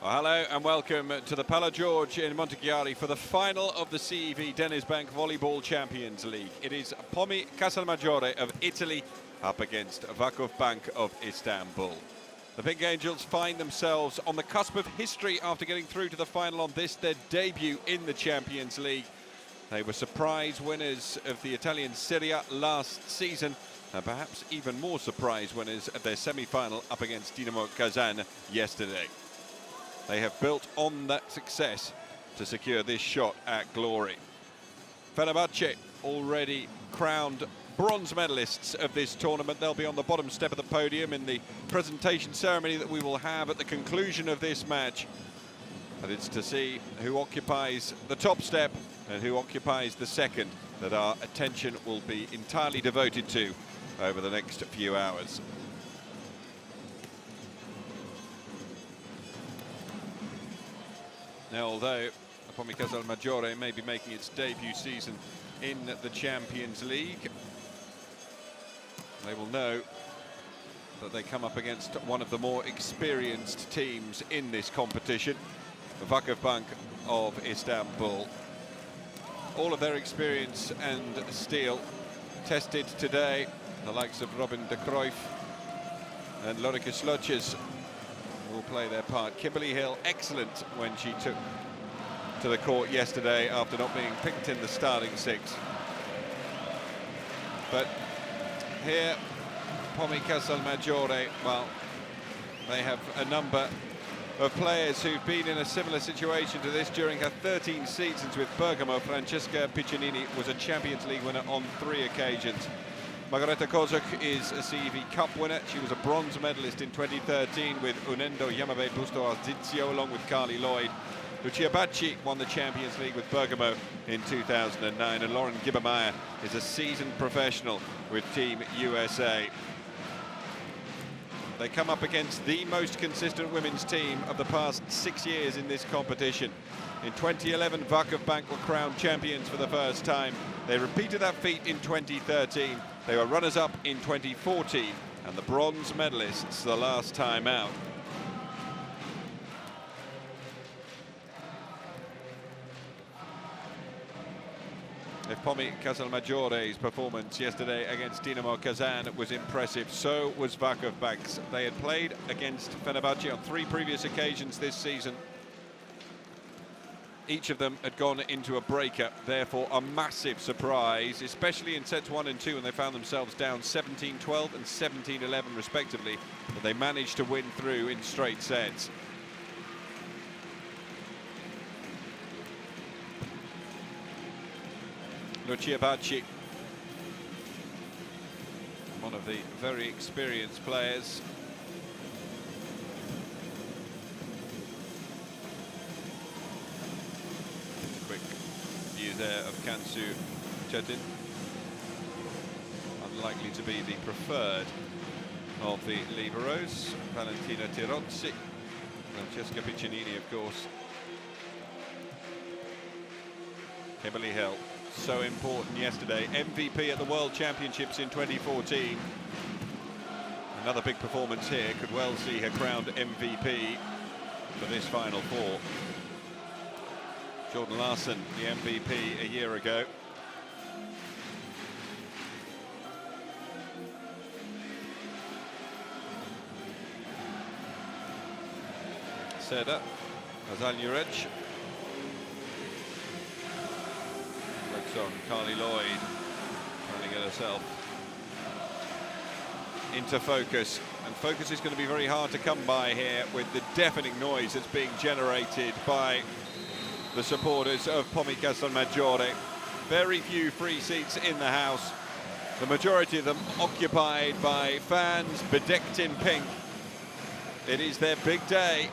Well, hello and welcome to the Pala George in Montechiari for the final of the CEV Denizbank Volleyball Champions League. It is Pomì Casalmaggiore of Italy up against VakıfBank of Istanbul. The Pink Angels find themselves on the cusp of history after getting through to the final on this, their debut in the Champions League. They were surprise winners of the Italian Serie A last season, and perhaps even more surprise winners at their semi-final up against Dinamo Kazan yesterday. They have built on that success to secure this shot at glory. Fenerbahce already crowned bronze medalists of this tournament. They'll be on the bottom step of the podium in the presentation ceremony that we will have at the conclusion of this match. But it's to see who occupies the top step and who occupies the second that our attention will be entirely devoted to over the next few hours. Now, although Pomì Casalmaggiore may be making its debut season in the Champions League, they will know that they come up against one of the more experienced teams in this competition, the VakıfBank of Istanbul. All of their experience and steel tested today. The likes of Robin de Cruyff and Lorika Sloches will play their part. Kimberly Hill, excellent when she took to the court yesterday after not being picked in the starting six. But here, Pomì Casalmaggiore, well, they have a number of players who've been in a similar situation to this during her 13 seasons with Bergamo. Francesca Picininni was a Champions League winner on 3 occasions. Margareta Kozak is a CEV Cup winner. She was a bronze medalist in 2013 with Unendo Yamabe Busto Arzizio along with Carly Lloyd. Lucia Bacci won the Champions League with Bergamo in 2009, and Lauren Gibbermeyer is a seasoned professional with Team USA. They come up against the most consistent women's team of the past 6 years in this competition. In 2011, VakıfBank were crowned champions for the first time. They repeated that feat in 2013. They were runners-up in 2014 and the bronze medalists the last time out. If Pomì Casalmaggiore's performance yesterday against Dinamo Kazan was impressive, so was VakıfBank's. They had played against Fenerbahce on 3 previous occasions this season. Each of them had gone into a breaker, therefore a massive surprise, especially in sets 1 and 2 when they found themselves down 17-12 and 17-11 respectively, but they managed to win through in straight sets. Lucia Bacci, one of the very experienced players. Quick view there of Kansu Chetin. Unlikely to be the preferred of the liberos. Valentina Tirozzi, Francesca Piccinini, of course. Kimberly Hill, so important yesterday. MVP at the World Championships in 2014. Another big performance here, could well see her crowned MVP for this Final Four. Jordan Larson, the MVP a year ago. Seda, Azalnurec. Looks on Carly Lloyd, trying to get herself into focus. And focus is going to be very hard to come by here with the deafening noise that's being generated by the supporters of Pomì Casalmaggiore. Very few free seats in the house. The majority of them occupied by fans bedecked in pink. It is their big day.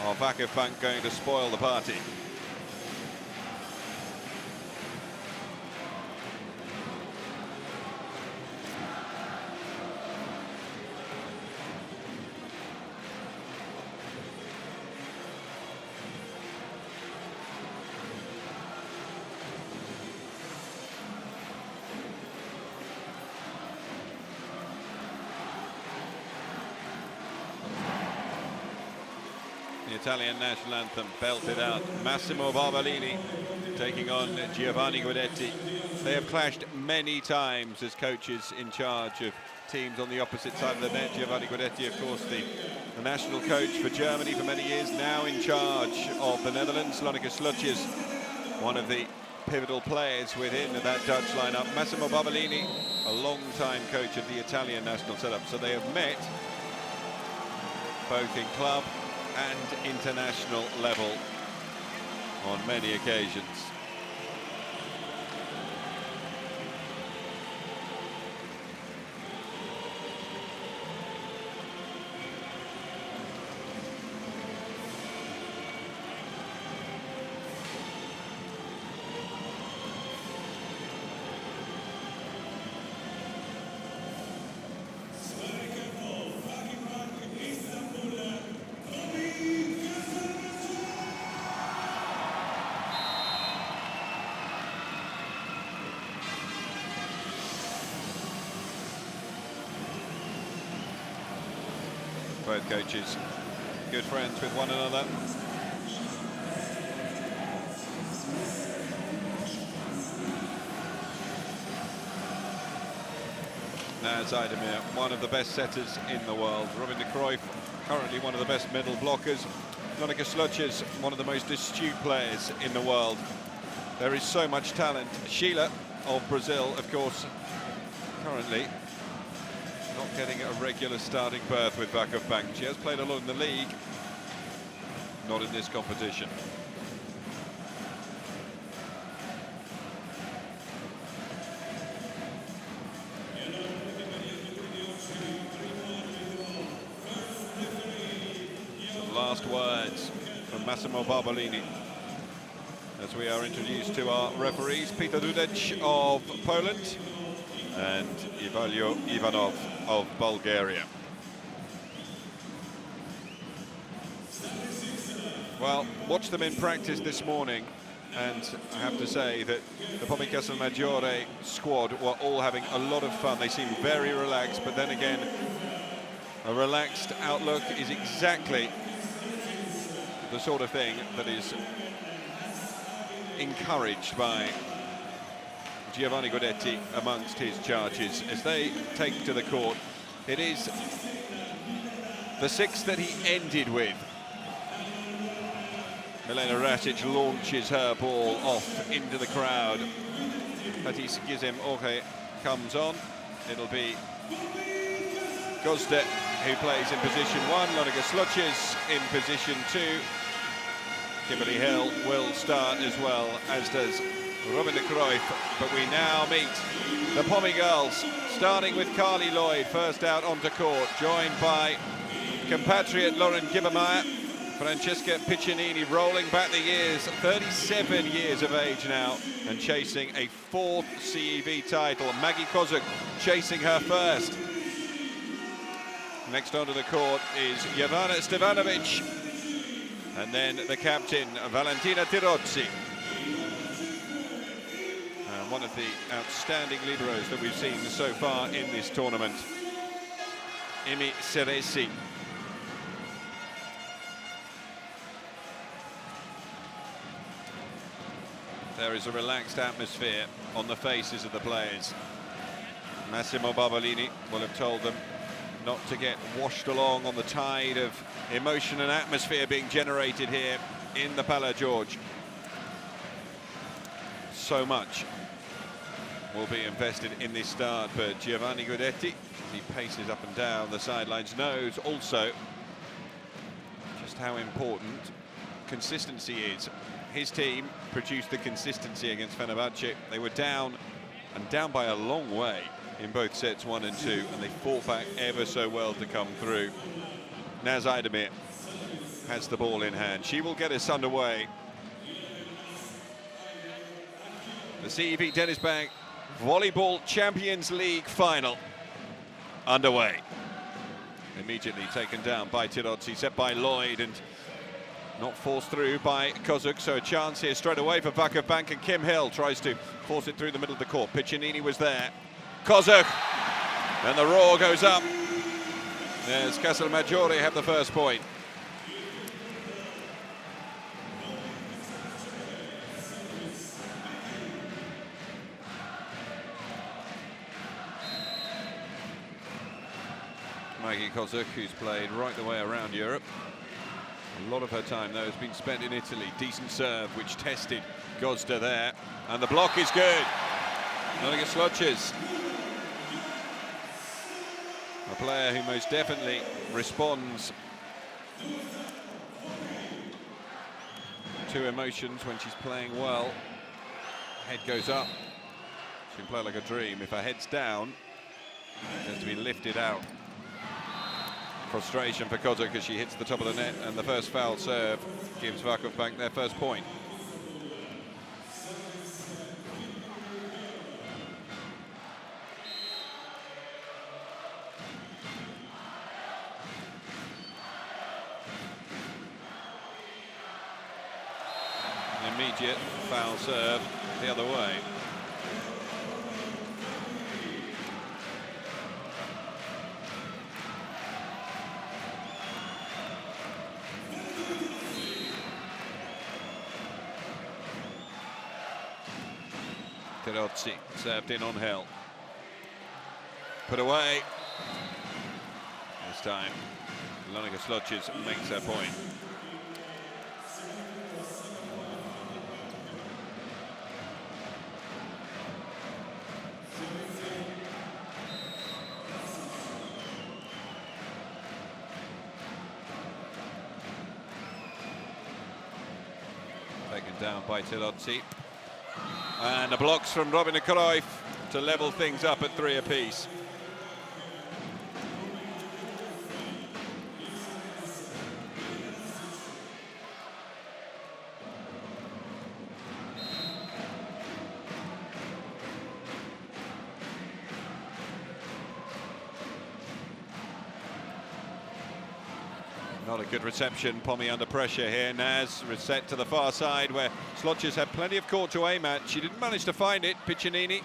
Are VakıfBank going to spoil the party? The Italian national anthem belted out. Massimo Barbolini taking on Giovanni Guidetti. They have clashed many times as coaches in charge of teams on the opposite side of the net. Giovanni Guidetti, of course, the national coach for Germany for many years, now in charge of the Netherlands. Lonneke Slutjes, one of the pivotal players within that Dutch lineup. Massimo Barbolini, a long-time coach of the Italian national setup. So they have met both in club and international level on many occasions. Both coaches good friends with one another. Now Zaidemir, one of the best setters in the world. Robin de Cruyff, currently one of the best middle blockers. Lonneke Slutjes, one of the most astute players in the world. There is so much talent. Sheila of Brazil, of course, currently not getting a regular starting berth with VakıfBank. She has played a lot in the league, not in this competition. Some last words from Massimo Barbolini as we are introduced to our referees, Peter Dudek of Poland and Ivalio Ivanov of Bulgaria. Well, watched them in practice this morning, and I have to say that the Pomi Casalmaggiore squad were all having a lot of fun. They seem very relaxed, but then again, a relaxed outlook is exactly the sort of thing that is encouraged by Giovanni Guidetti amongst his charges as they take to the court. It is the sixth that he ended with. Milena Ratic launches her ball off into the crowd. Patis Gizem Orhe comes on. It'll be Gozde who plays in position one. Lonneke Slutjes in position two. Kimberly Hill will start as well, as does Robin de Cruyff, but we now meet the Pomi girls, starting with Carly Lloyd, first out onto court, joined by compatriot Lauren Gibbermeyer, Francesca Picininni rolling back the years, 37 years of age now, and chasing a fourth CEV title. Maggie Kozuk chasing her first. Next onto the court is Jovana Stevanovic, and then the captain, Valentina Tirozzi. One of the outstanding liberos that we've seen so far in this tournament, Imi Seresi. There is a relaxed atmosphere on the faces of the players. Massimo Barbolini will have told them not to get washed along on the tide of emotion and atmosphere being generated here in the Pala George. So much will be invested in this start, but Giovanni Guidetti, he paces up and down the sidelines, knows also just how important consistency is. His team produced the consistency against Fenerbahce. They were down, and down by a long way in both sets 1 and 2, and they fought back ever so well to come through. Now Zaidemir has the ball in hand. She will get us underway. The CEV Dennisbank Volleyball Champions League final underway. Immediately taken down by Tirozzi, set by Lloyd, and not forced through by Kozuk, so a chance here straight away for VakıfBank, and Kim Hill tries to force it through the middle of the court. Picininni was there. Kozuk, and the roar goes up. There's Casalmaggiore have the first point. Kozuk, who's played right the way around Europe. A lot of her time, though, has been spent in Italy. Decent serve, which tested Gozda there. And the block is good. Monika Slotjes, a player who most definitely responds to emotions when she's playing well. Head goes up. She can play like a dream. If her head's down, it has to be lifted out. Frustration for Kozuk as she hits the top of the net, and the first foul serve gives VakıfBank their first point. An immediate foul serve the other way. Terozzi served in on Hill. Put away. This time, Monika Slotjes makes her point. Taken down by Terozzi. And the blocks from Jovana Cruyff to level things up at 3 apiece. Not a good reception. Pomì under pressure here. Naz reset to the far side where Slotjes had plenty of court to aim at. She didn't manage to find it. Picininni.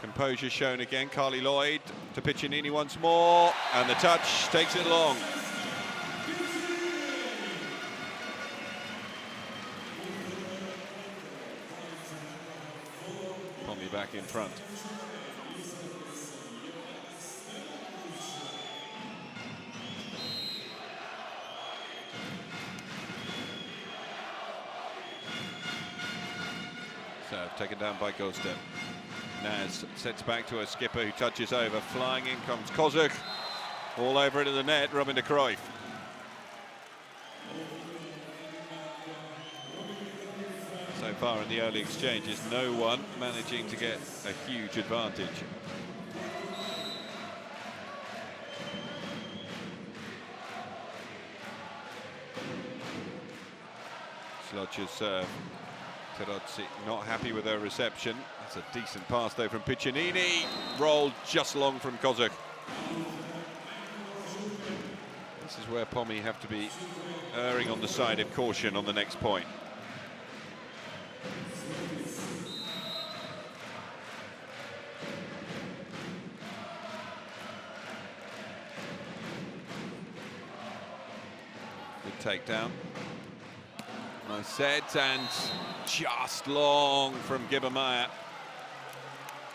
Composure shown again. Carly Lloyd to Picininni once more. And the touch takes it long. Pomì back in front. Taken down by Gozda. Naz sets back to her skipper, who touches over. Flying in comes Kozuk. All over into the net, Jovana Cruyff. So far in the early exchanges, no one managing to get a huge advantage. Slotjes serve. Terozzi not happy with her reception. That's a decent pass though from Picininni. Rolled just long from Kozuk. This is where Pomì have to be erring on the side of caution on the next point. Good takedown. Nice set, and just long from Gibbermeyer.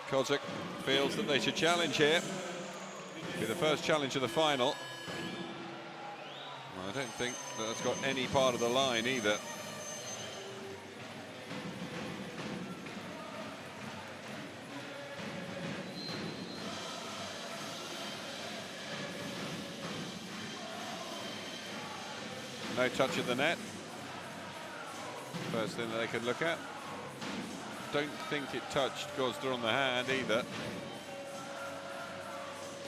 Kozuk feels that they should challenge here. Be the first challenge of the final. I don't think that's got any part of the line either. No touch at the net. First thing that they can look at. Don't think it touched Gozda on the hand either.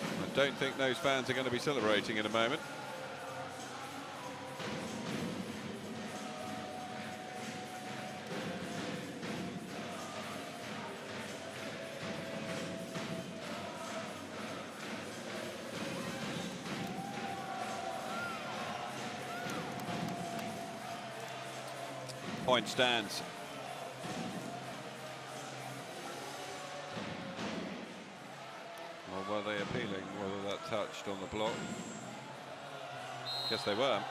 I don't think those fans are going to be celebrating in a moment. Point stands. Or were they appealing whether that touched on the block? Guess they were.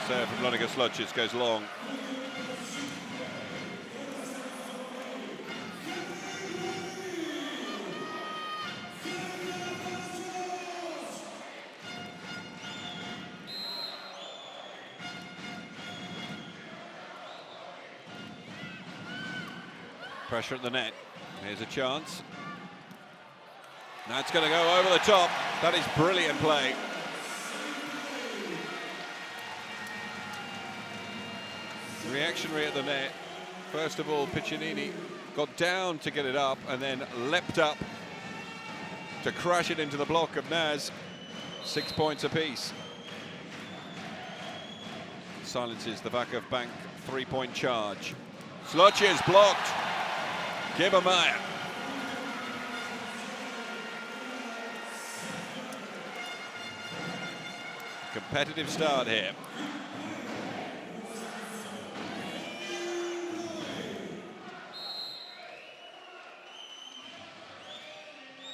Serve from Monika Slotjes goes long. Pressure at the net. Here's a chance. That's going to go over the top. That is brilliant play. Reactionary at the net. First of all, Picininni got down to get it up and then leapt up to crash it into the block of Naz. 6 points apiece. Silences the VakıfBank three-point charge. Slotches blocked. Gibbermeyer. Competitive start here.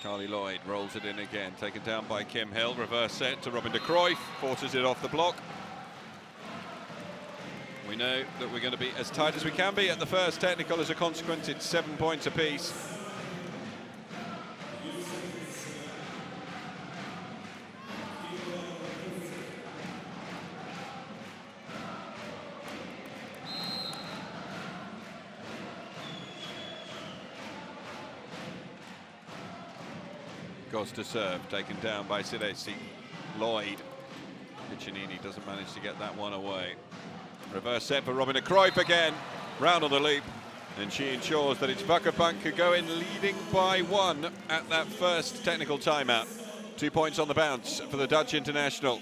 Carly Lloyd rolls it in again, taken down by Kim Hill. Reverse set to Robin de Cruyff, forces it off the block. We know that we're going to be as tight as we can be at the first technical. As a consequence, it's 7 points apiece. Goes to serve, taken down by Sidesi. Lloyd. Picininni doesn't manage to get that one away. Reverse set for Robin de Cruyff again. Round on the loop. And she ensures that it's VakıfBank who go in leading by 1 at that first technical timeout. 2 points on the bounce for the Dutch international.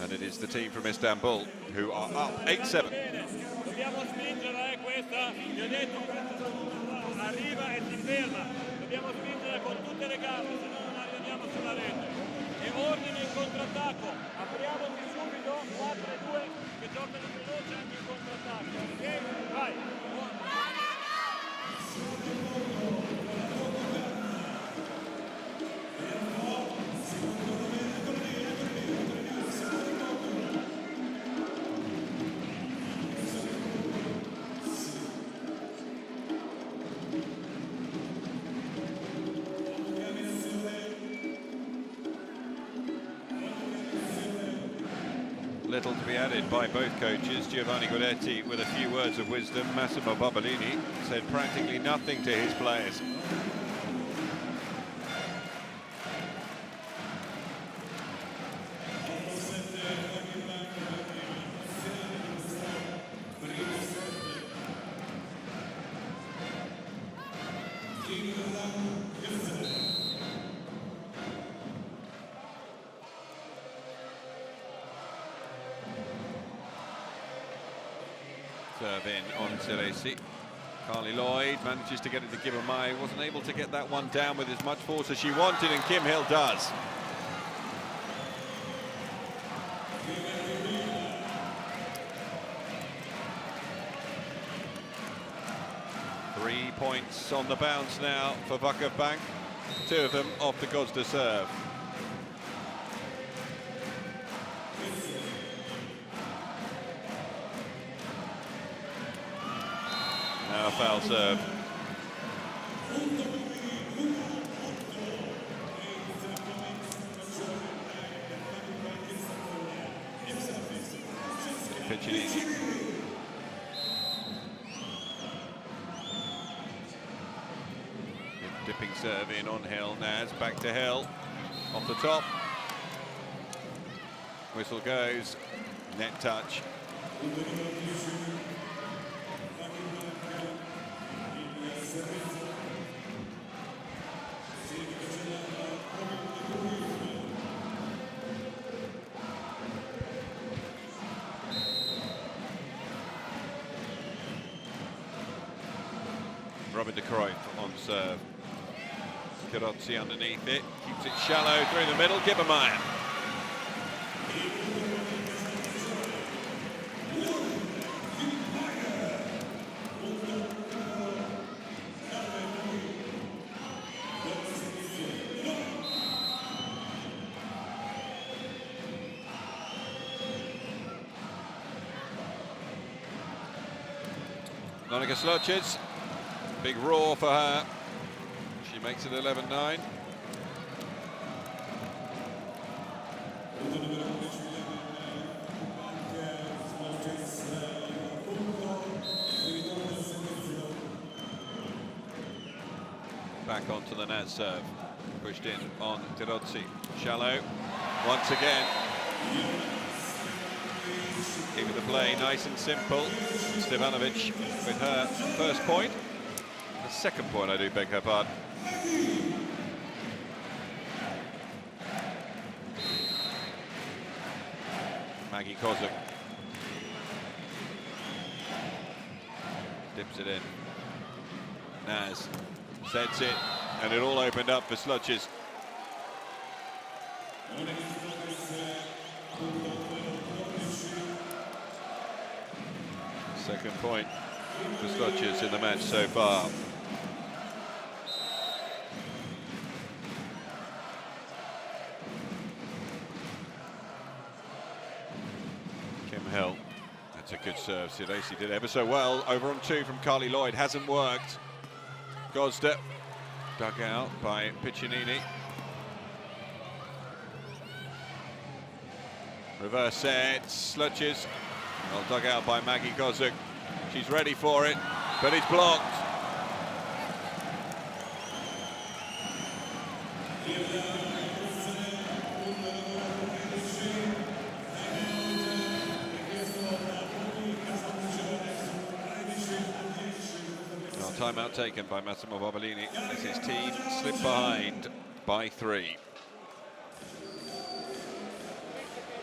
And it is the team from Istanbul who are up 8-7. E ordine in contrattacco, apriamoci subito, 4-2 che giocano veloce anche in contrattacco, ok? Vai! Little to be added by both coaches. Giovanni Guidetti with a few words of wisdom. Massimo Barbolini said practically nothing to his players. Serve in on Ciresi. Carly Lloyd manages to get it to Gibbermeyer. Wasn't able to get that one down with as much force as she wanted, and Kim Hill does. Three points on the bounce now for VakıfBank. 2 of them off the Gosda serve. Now a foul serve. Picininni. Dipping serve in on Hill. Naz back to Hill. Off the top. Whistle goes. Net touch. Robin de Cruyff on serve. Carozzi underneath it, keeps it shallow through the middle. Gibbermeyer. Monica Slotches. Big roar for her. She makes it 11-9. Back onto the net serve. Pushed in on Tirozzi. Shallow. Once again. Keeping the play nice and simple. Stevanovic with her first point. The second point, I do beg her pardon. Maggie Kozak. Dips it in. Naz sets it, and it all opened up for Sluches. Second point for Sluches in the match so far. Kim Hill. That's a good serve. Sidesi did ever so well. Over on 2 from Carly Lloyd. Hasn't worked. Gosda dug out by Picininni. Reverse set. Sluches. Well, dug out by Maggie Kozak. She's ready for it, but it's blocked. Timeout taken by Massimo Barbellini as his team slipped behind by 3.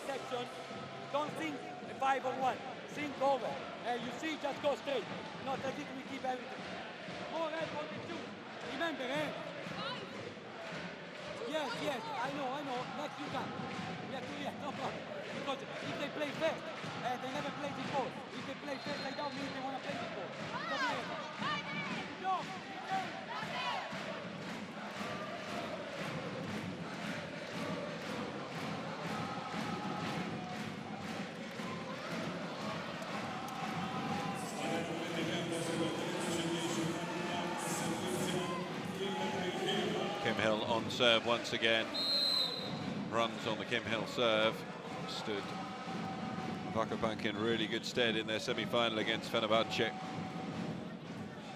Section, don't think 5-on-1, think over. You see, just go straight. Not as if we keep everything. More help on the 2. Remember, Yes, I know. Next you come. Yeah, no problem. Because if they play fast, they never play before. If they play fast, they don't mean they want to play before. Kim Hill on serve once again. Runs on the Kim Hill serve. Stood VakıfBank in really good stead in their semi-final against Fenerbahce.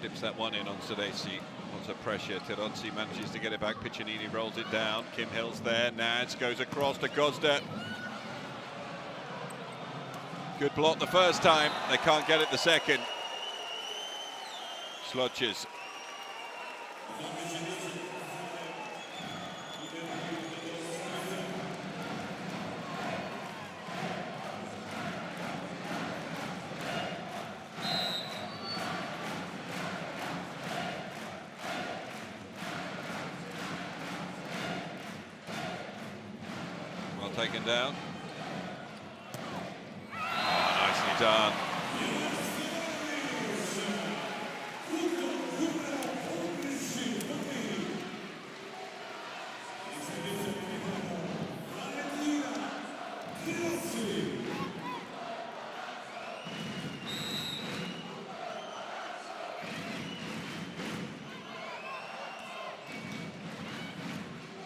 Dips that one in on Sidesi. Lots of pressure. Tirozzi manages to get it back. Picininni rolls it down. Kim Hill's there. Naz goes across to Gosda. Good block the first time. They can't get it the second. Sluches. Taken down. Oh, nicely done.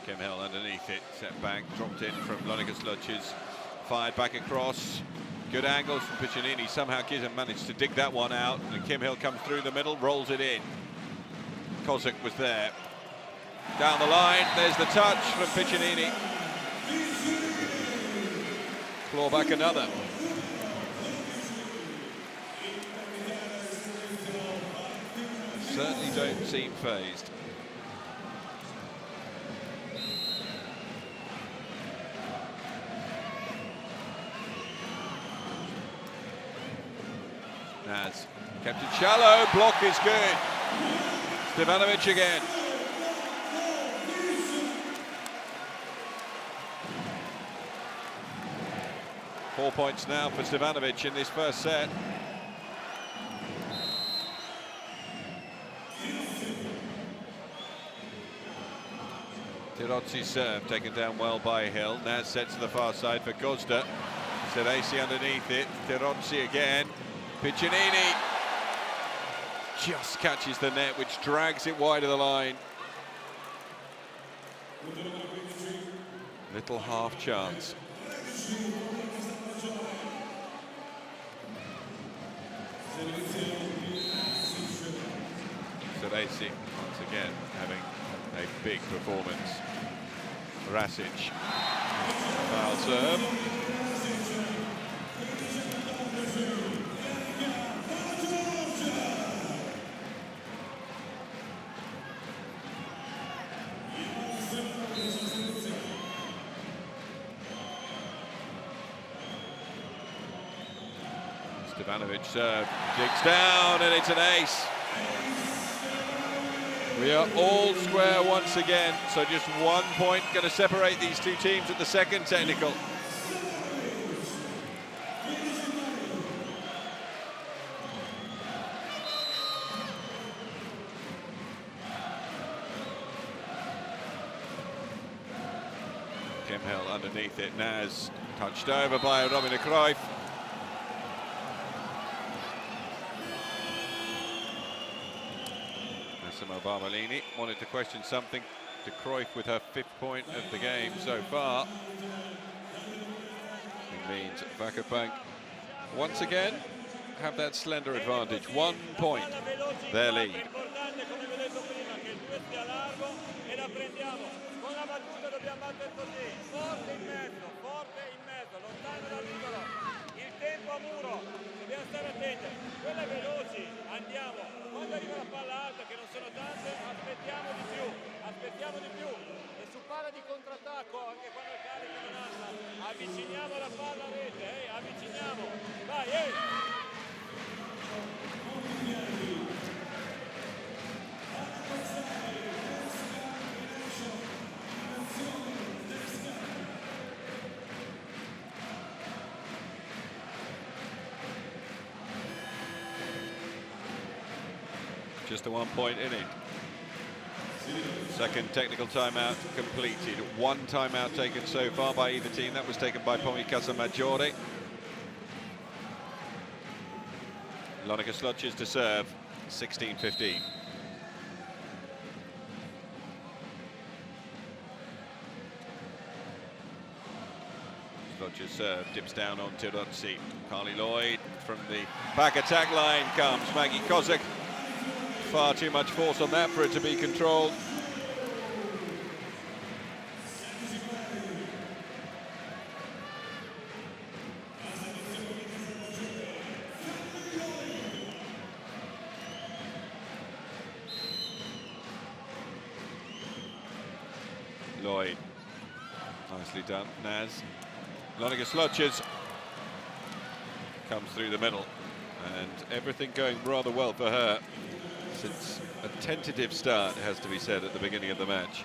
Kim Hill underneath it, set back, dropped in from Lonika Sluches, fired back across. Good angles from Picininni. Somehow Gizem managed to dig that one out, and Kim Hill comes through the middle, rolls it in. Kozak was there. Down the line, there's the touch from Picininni. Claw back another. Certainly don't seem phased. Naz kept it shallow, block is good. Stevanovic again. Four points now for Stevanovic in this first set. Tirozzi's serve taken down well by Hill. Naz sets to the far side for Gosda. Sidesi underneath it. Tirozzi again. Picininni just catches the net, which drags it wide of the line. Little half chance. Lacey once again having a big performance. Rasic, foul serve. Stevanovic serve, digs down, and it's an ace. We are all square once again, so just 1 point going to separate these two teams at the second technical. Hill underneath it, Naz touched over by Robin de Cruyff. Barbolini wanted to question something. De Cruyff with her 5th point of the game so far. It means VakıfBank once again have that slender advantage. 1 point, their lead. Dobbiamo stare attenti, quelle veloci, andiamo, quando arriva la palla alta che non sono tante, aspettiamo di più, e su palla di contrattacco, anche quando il carico non alza, avviciniamo la palla a rete, avviciniamo, vai, Just a 1 point inning. Second technical timeout completed. 1 timeout taken so far by either team. That was taken by Pomi Casalmaggiore. Lonika Slotches to serve, 16-15. Slotches serve, dips down on Tirozzi. Carly Lloyd from the back attack line comes Maggie Kozak. Far too much force on that for it to be controlled. Lloyd, nicely done. Naz, Lonika Slotches comes through the middle, and everything going rather well for her. Since a tentative start, has to be said, at the beginning of the match.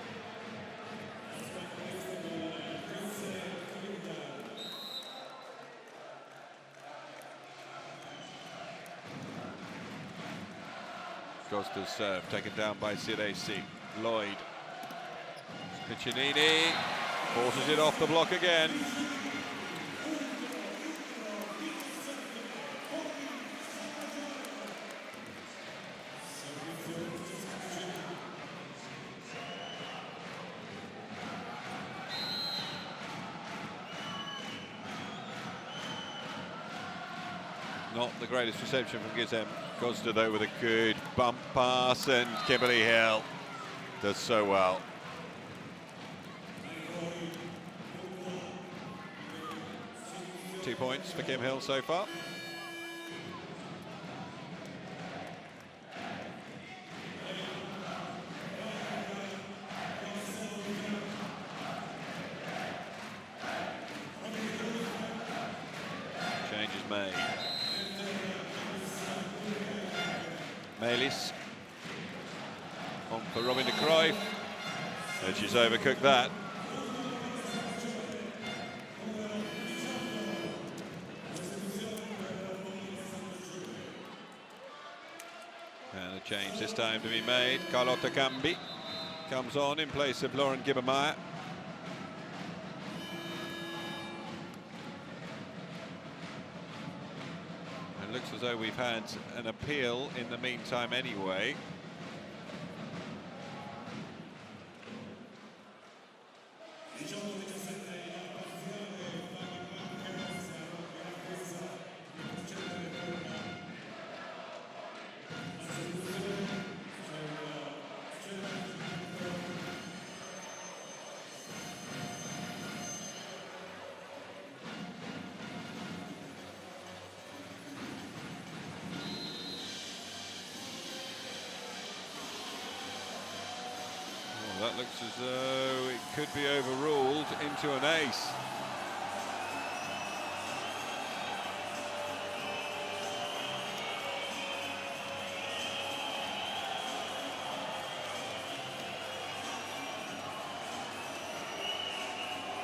Costa's serve taken down by Ciresi. Lloyd. Picininni forces it off the block again. Not the greatest reception from Gizem. Costa though with a good bump pass, and Kimberly Hill does so well. Two points for Kim Hill so far. Change is made. Melis on for Robin de Cruyff, and she's overcooked that. And a change this time to be made. Carlotta Cambi comes on in place of Lauren Gibbermeyer. Looks as though we've had an appeal in the meantime anyway. it looks as though it could be overruled into an ace.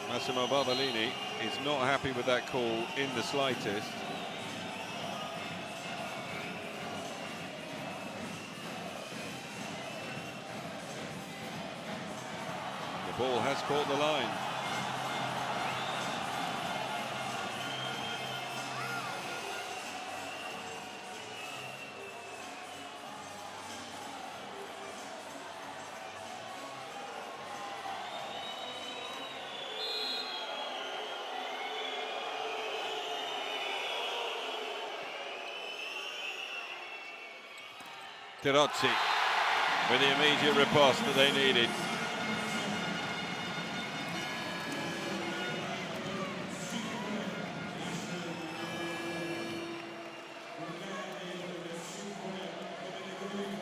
Massimo Barbolini is not happy with that call in the slightest. The ball has caught the line. Tirozzi with the immediate riposte that they needed.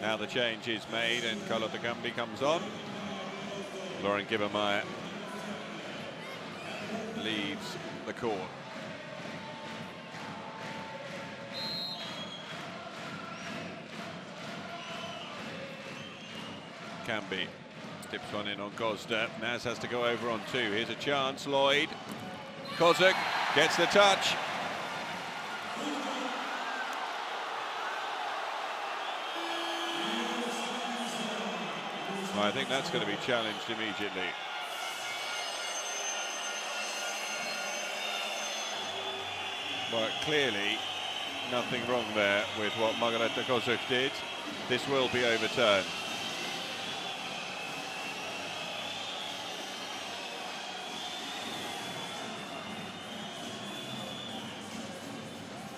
Now the change is made and Carlotta Cambi comes on. Lauren Gibbermeyer leaves the court. Cambi tips one in on Gosda. Naz has to go over on two. Here's a chance. Lloyd. Kozak gets the touch. Well, I think that's going to be challenged immediately. Well, clearly nothing wrong there with what Margareta Kozak did. This will be overturned.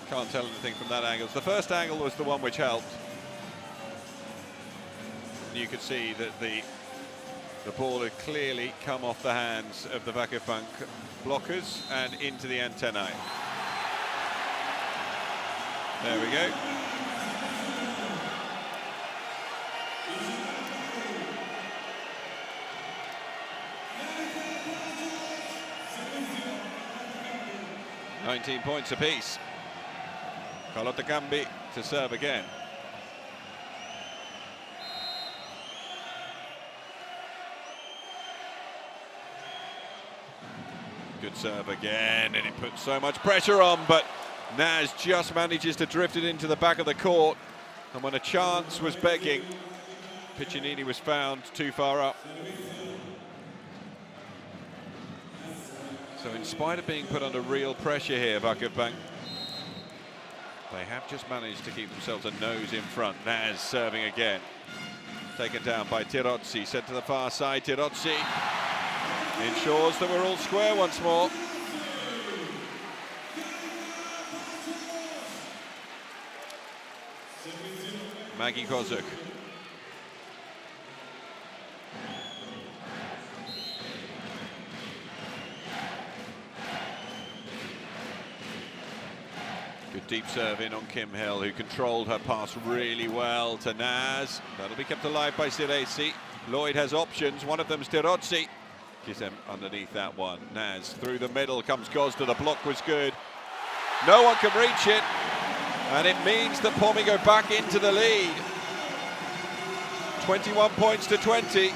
Can't tell anything from that angle. The first angle was the one which helped. You could see that the ball had clearly come off the hands of the VakıfBank blockers and into the antennae. There we go. $19 points apiece. Carlotta Cambi to serve again. Good serve again, and it puts so much pressure on, but Naz just manages to drift it into the back of the court. And when a chance was begging, Picininni was found too far up. So in spite of being put under real pressure here, VakıfBank, they have just managed to keep themselves a nose in front. Naz serving again. Taken down by Tirozzi, sent to the far side. Tirozzi ensures that we're all square once more. Maggie Kozak. Good deep serve in on Kim Hill, who controlled her pass really well to Naz. That'll be kept alive by Siresi. Lloyd has options, one of them's Tirozzi. Gives them underneath that one. Naz through the middle comes Gosda, the block was good. No one can reach it, and it means that Pomi go back into the lead. 21 points to 20.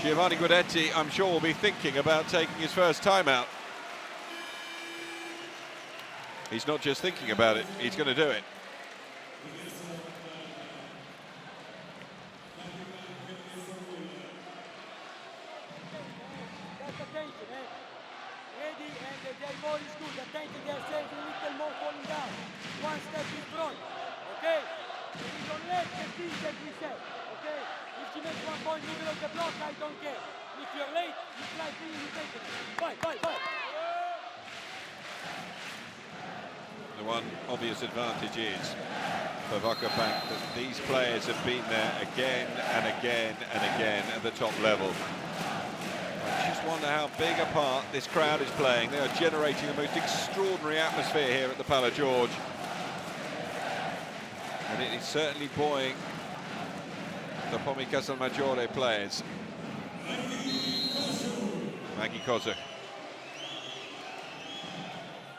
Giovanni Guidetti, I'm sure, will be thinking about taking his first timeout. He's not just thinking about it, he's going to do it. That's attention, eh? Ready, and their ball is good. Attention, they're safe, a little more falling down. One step in front, okay? We don't let the team that we said, okay? If she makes 1 point, move it on the block, I don't care. If you're late, you try to take it. Bye. The one obvious advantage is for VakıfBank that these players have been there again and again and again at the top level. I just wonder how big a part this crowd is playing. They are generating the most extraordinary atmosphere here at the Pala George. And it is certainly buoying the Pomì Casalmaggiore players. Maggie Kozak.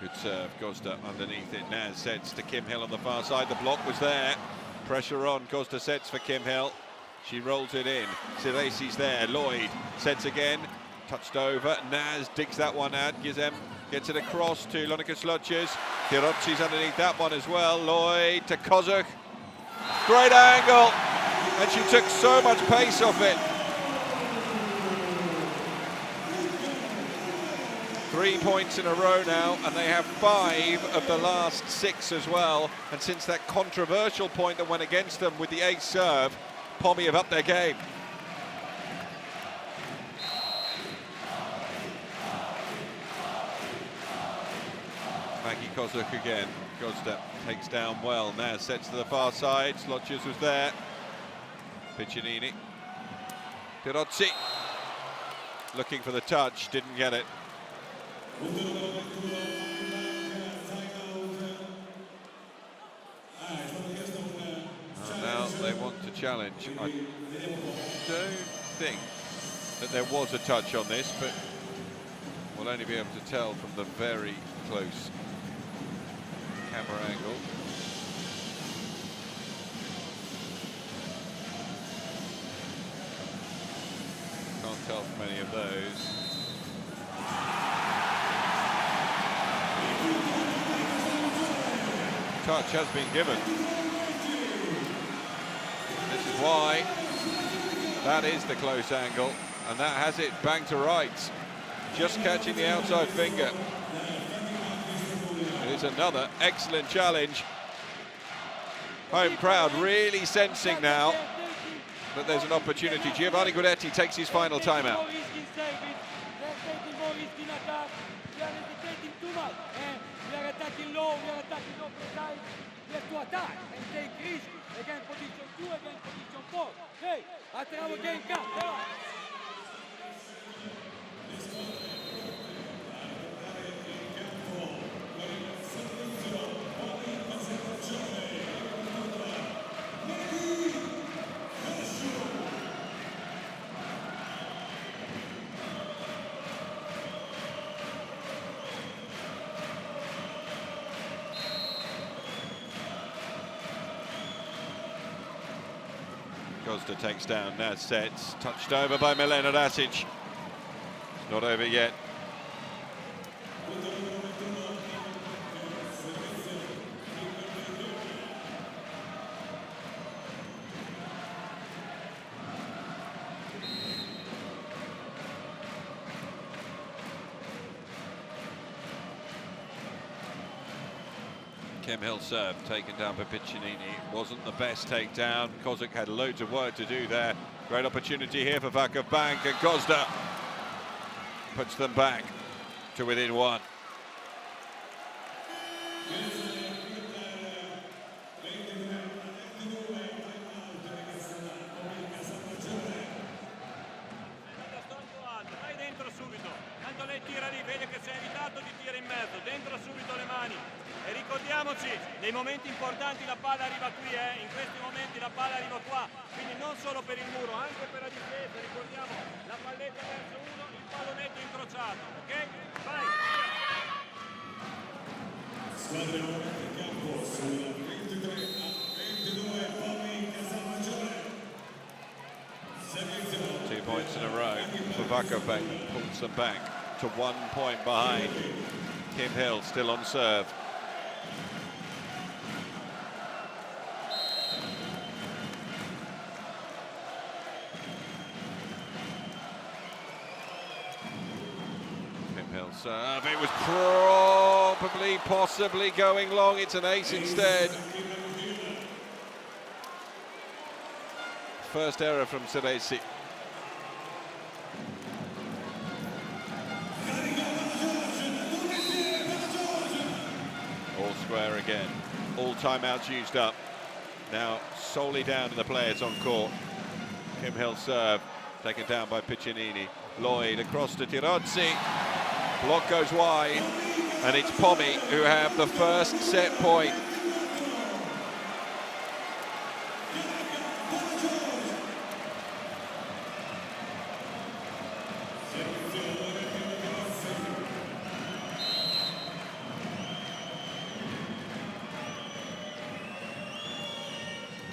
Good serve, Costa underneath it. Naz sets to Kim Hill on the far side. The block was there. Pressure on. Costa sets for Kim Hill. She rolls it in. Siresi's there. Lloyd sets again. Touched over. Naz digs that one out. Gizem gets it across to Lonika Slodges. Tirotsi's underneath that one as well. Lloyd to Kozak. Great angle. And she took so much pace off it. 3 points in a row now, and they have 5 of the last 6 as well. And since that controversial point that went against them with the ace serve, Pomì have upped their game. Maggie Kozak again. Costa takes down well. Naz sets to the far side. Slodges was there. Picininni. Tirozzi looking for the touch, didn't get it. Now they want to challenge. I don't think that there was a touch on this, but we'll only be able to tell from the very close camera angle. Can't tell from any of those. Touch has been given. This is why that is the close angle, and that has it bang to rights, just catching the outside finger. It is another excellent challenge. Home crowd really sensing now that there's an opportunity. Giovanni Guidetti takes his final timeout. Costa takes down, Naz sets, touched over by Milena Rasic. Not over yet. Kim Hill serve, taken down by Picininni. Wasn't the best takedown. Kozak had loads of work to do there. Great opportunity here for VakıfBank, and Costa puts them back to within 1. Vai dentro subito, tanto lei tira lì, vede che si è evitato di tirare in mezzo, dentro subito le mani. E ricordiamoci, nei momenti importanti la palla arriva qui, in questi momenti la palla arriva qua, quindi non solo per il muro, anche per la difesa, ricordiamo, la palletta verso uno, il pallonetto incrociato, ok? Vai! Squadra nuovamente in campo sulla 23-22 Pomi Casalmaggiore. 2 points in a row for VakıfBank, pulls them back to 1 point behind. Kim Hill still on serve. Serve. It was probably, possibly going long. It's an ace instead. First error from Siresi. All square again. All timeouts used up. Now solely down to the players on court. Kim Hill serve, taken down by Picininni. Lloyd across to Tirozzi. Block goes wide, and it's Pomì who have the first set point.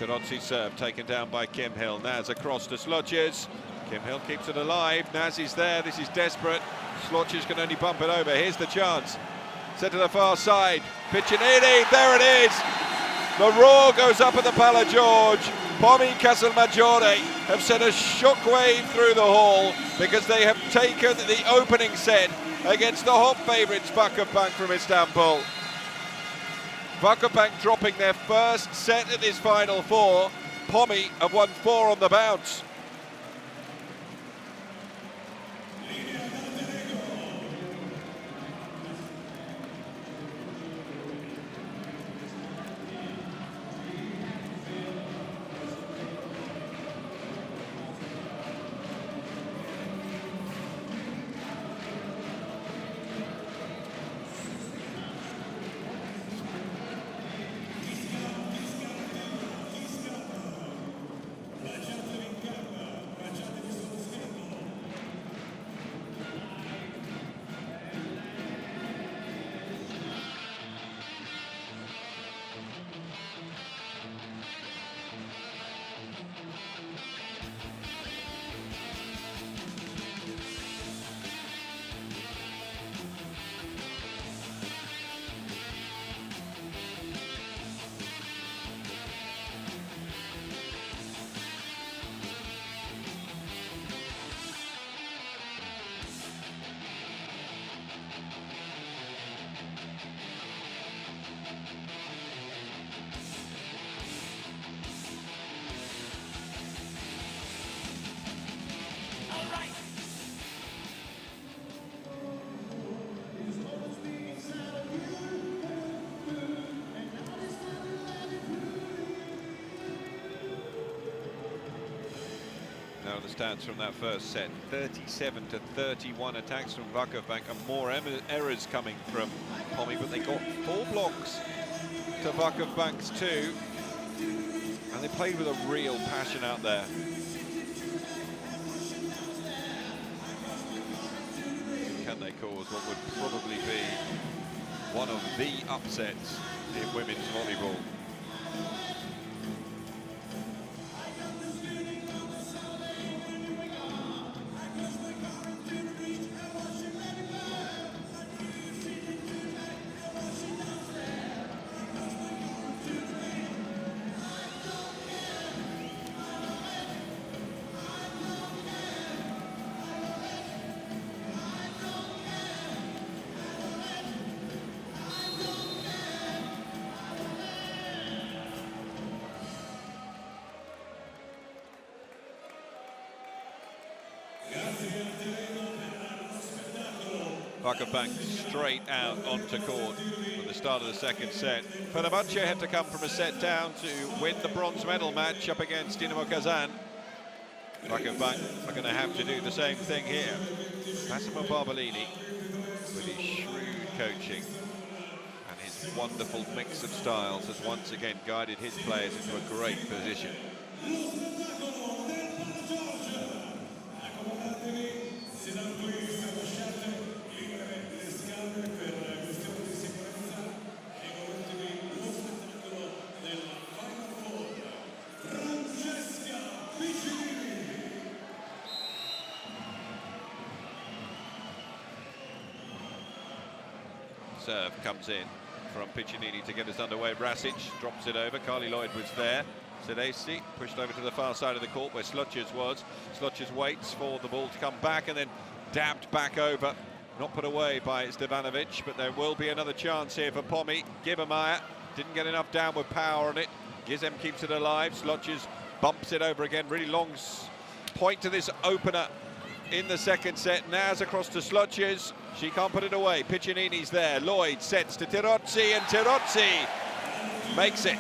Terozzi's serve taken down by Kim Hill. Naz across to Slodges. Kim Hill keeps it alive. Naz is there. This is desperate. Slodges can only bump it over. Here's the chance. Set to the far side. Picininni. There it is. The roar goes up at the Pala George. Pomì Casalmaggiore have sent a shockwave through the hall because they have taken the opening set against the hot favourites VakıfBank from Istanbul. VakıfBank dropping their first set at this Final Four. Pomì have won 4 on the bounce. Now the stats from that first set, 37 to 31 attacks from VakıfBank and more errors coming from Pomì, but they got 4 blocks to VakıfBank's 2, and they played with a real passion out there. Can they cause what would probably be one of the upsets in women's volleyball? VakıfBank straight out onto court at the start of the second set. Fenerbahce had to come from a set down to win the bronze medal match up against Dinamo Kazan. VakıfBank are going to have to do the same thing here. Massimo Barbolini, with his shrewd coaching and his wonderful mix of styles, has once again guided his players into a great position. Serve comes in from Picininni to get us underway. Rasic drops it over. Carly Lloyd was there. Sedesi pushed over to the far side of the court where Slodges was. Slodges waits for the ball to come back and then dabbed back over. Not put away by Stevanovic, but there will be another chance here for Pomì. Gibbermeyer didn't get enough downward power on it. Gizem keeps it alive. Slodges bumps it over again. Really long point to this opener in the second set. Naz across to Slodges. She can't put it away. Picininni's there. Lloyd sets to Terozzi, and Terozzi makes it.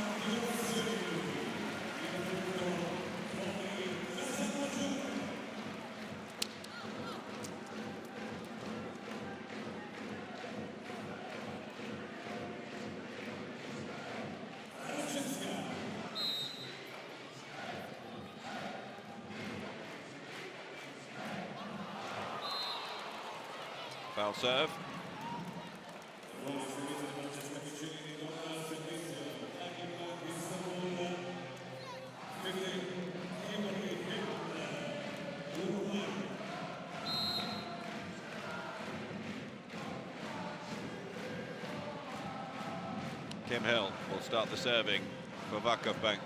Foul serve. Kim Hill will start the serving for VakıfBank.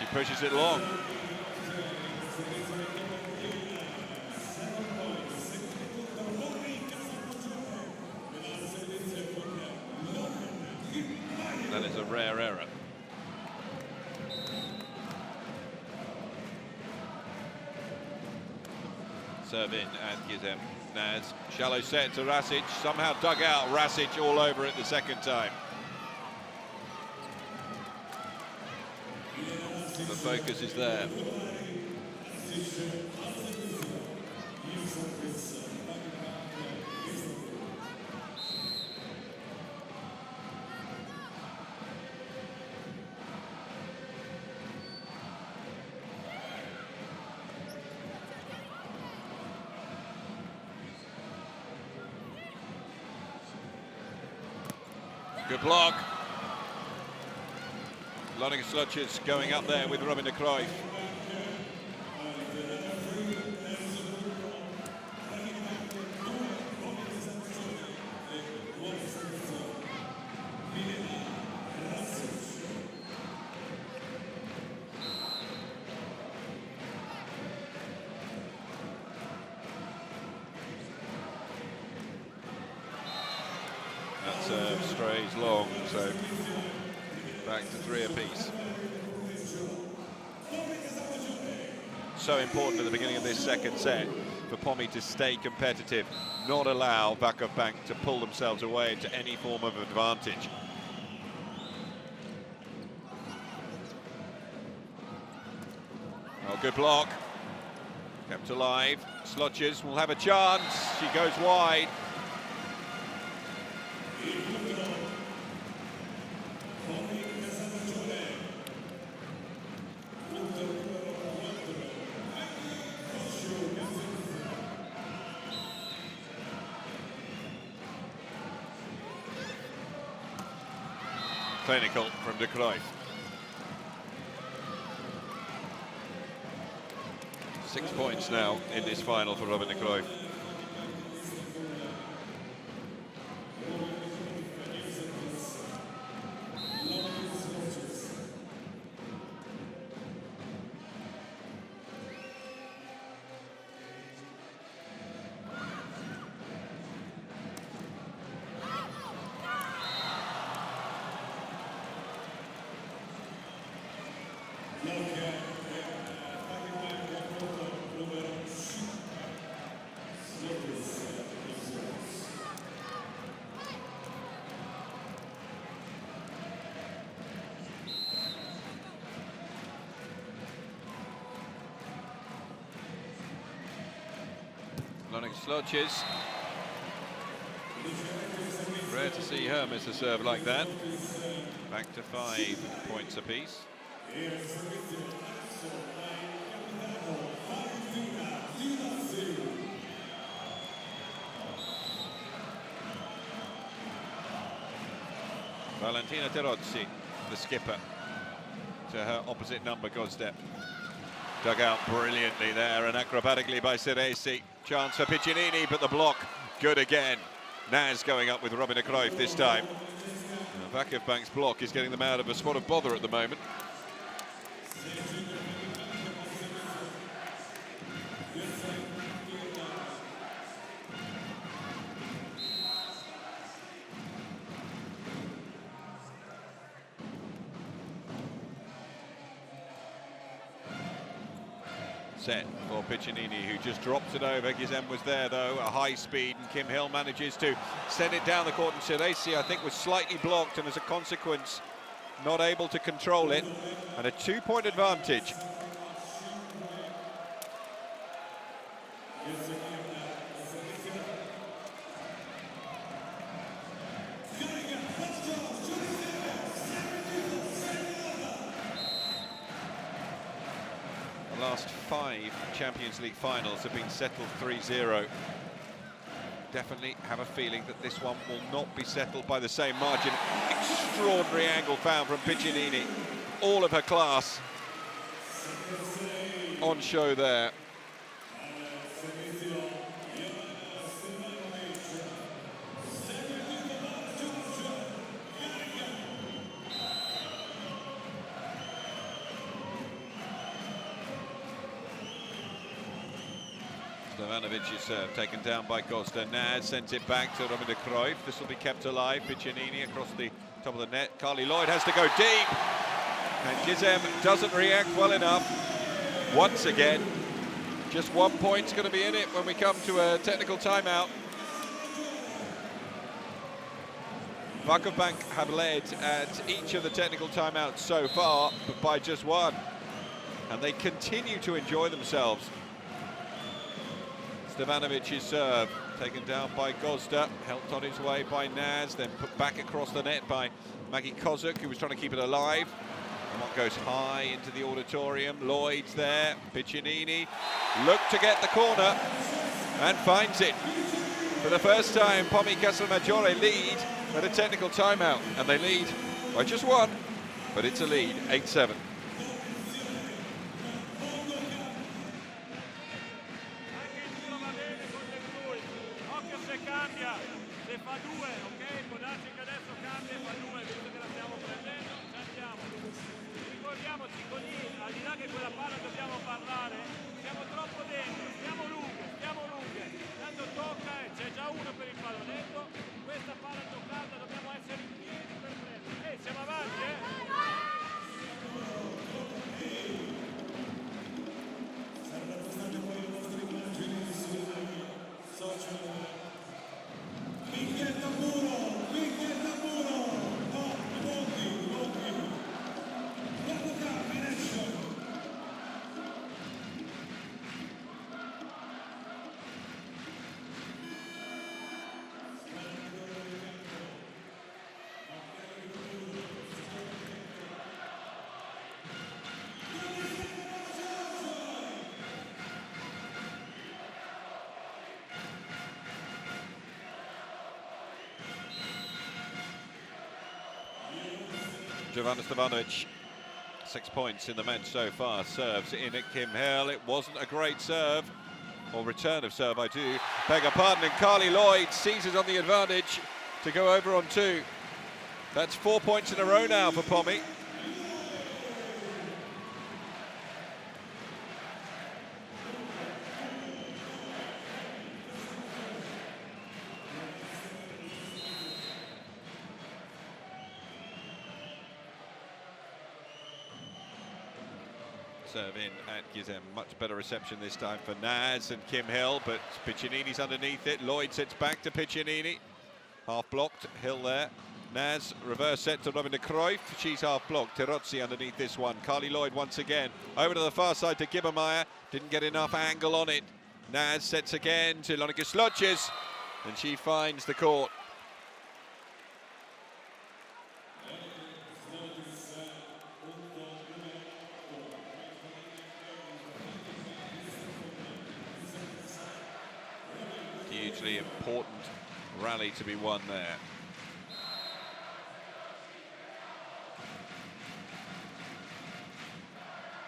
She pushes it long. That is a rare error. Serve in and Gizem. Naz, shallow set to Rasic, somehow dug out. Rasic all over it the second time. The focus is there. Good block. Lonica Slutches going up there with Robin de Cruyff. That serve strays long, so back to 3 apiece. So important at the beginning of this second set for Pomì to stay competitive, not allow VakıfBank to pull themselves away into any form of advantage. Oh, good block. Kept alive. Slotches will have a chance. She goes wide. Clinical from de Cruyff. 6 points now in this final for Robin de Cruyff. Slotches. Rare to see her miss a serve like that. Back to 5 points apiece. Valentina Terozzi, the skipper, to her opposite number, Gozdep. Dug out brilliantly there and acrobatically by Ceresi. Chance for Picininni, but the block good again. Naz going up with Robin de Cruyff this time. VakıfBank's block is getting them out of a spot of bother at the moment. Set for Picininni, who just drops it over. Gizem was there though, at high speed, and Kim Hill manages to send it down the court, and Ceresi, I think, was slightly blocked, and as a consequence not able to control it, and a 2-point advantage. Last 5 Champions League finals have been settled 3-0. Definitely have a feeling that this one will not be settled by the same margin. Extraordinary angle found from Picininni. All of her class on show there. Stevanovic's serve taken down by Costa. Naz sends it back to Robin de Cruyff. This will be kept alive. Picininni across the top of the net. Carly Lloyd has to go deep. And Gizem doesn't react well enough. Once again, just 1 point's going to be in it when we come to a technical timeout. VakıfBank have led at each of the technical timeouts so far, but by just one. And they continue to enjoy themselves. Stevanovic's serve taken down by Gozda, helped on his way by Naz, then put back across the net by Maggie Kozuk, who was trying to keep it alive. And one goes high into the auditorium. Lloyd's there. Picininni looked to get the corner and finds it. For the first time, Pomi Casalmaggiore lead at a technical timeout, and they lead by just one, but it's a lead, 8-7. Jovana Stevanovic, 6 points in the men so far. Serves in at Kim Hill. It wasn't a great serve, or return of serve, I do beg your pardon. And Carly Lloyd seizes on the advantage to go over on two. That's 4 points in a row now for Pomi. Serve in at Gizem, much better reception this time for Naz and Kim Hill, but Piccinini's underneath it. Lloyd sets back to Piccinini, half blocked, Hill there. Naz, reverse set to Robin de Cruyff, she's half blocked. Terozzi underneath this one. Carly Lloyd once again, over to the far side to Gibbermeyer, didn't get enough angle on it. Naz sets again to Lonika Slodges, and she finds the court. Hugely important rally to be won there.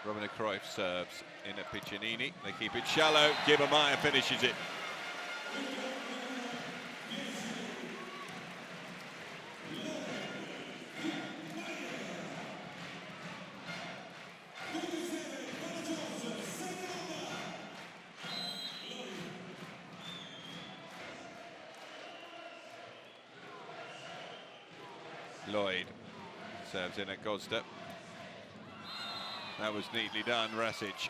Robin de Cruyff serves in at Piccinini. They keep it shallow. Gibbermeyer finishes it. Lloyd serves in at Gozda. That was neatly done, Rasic.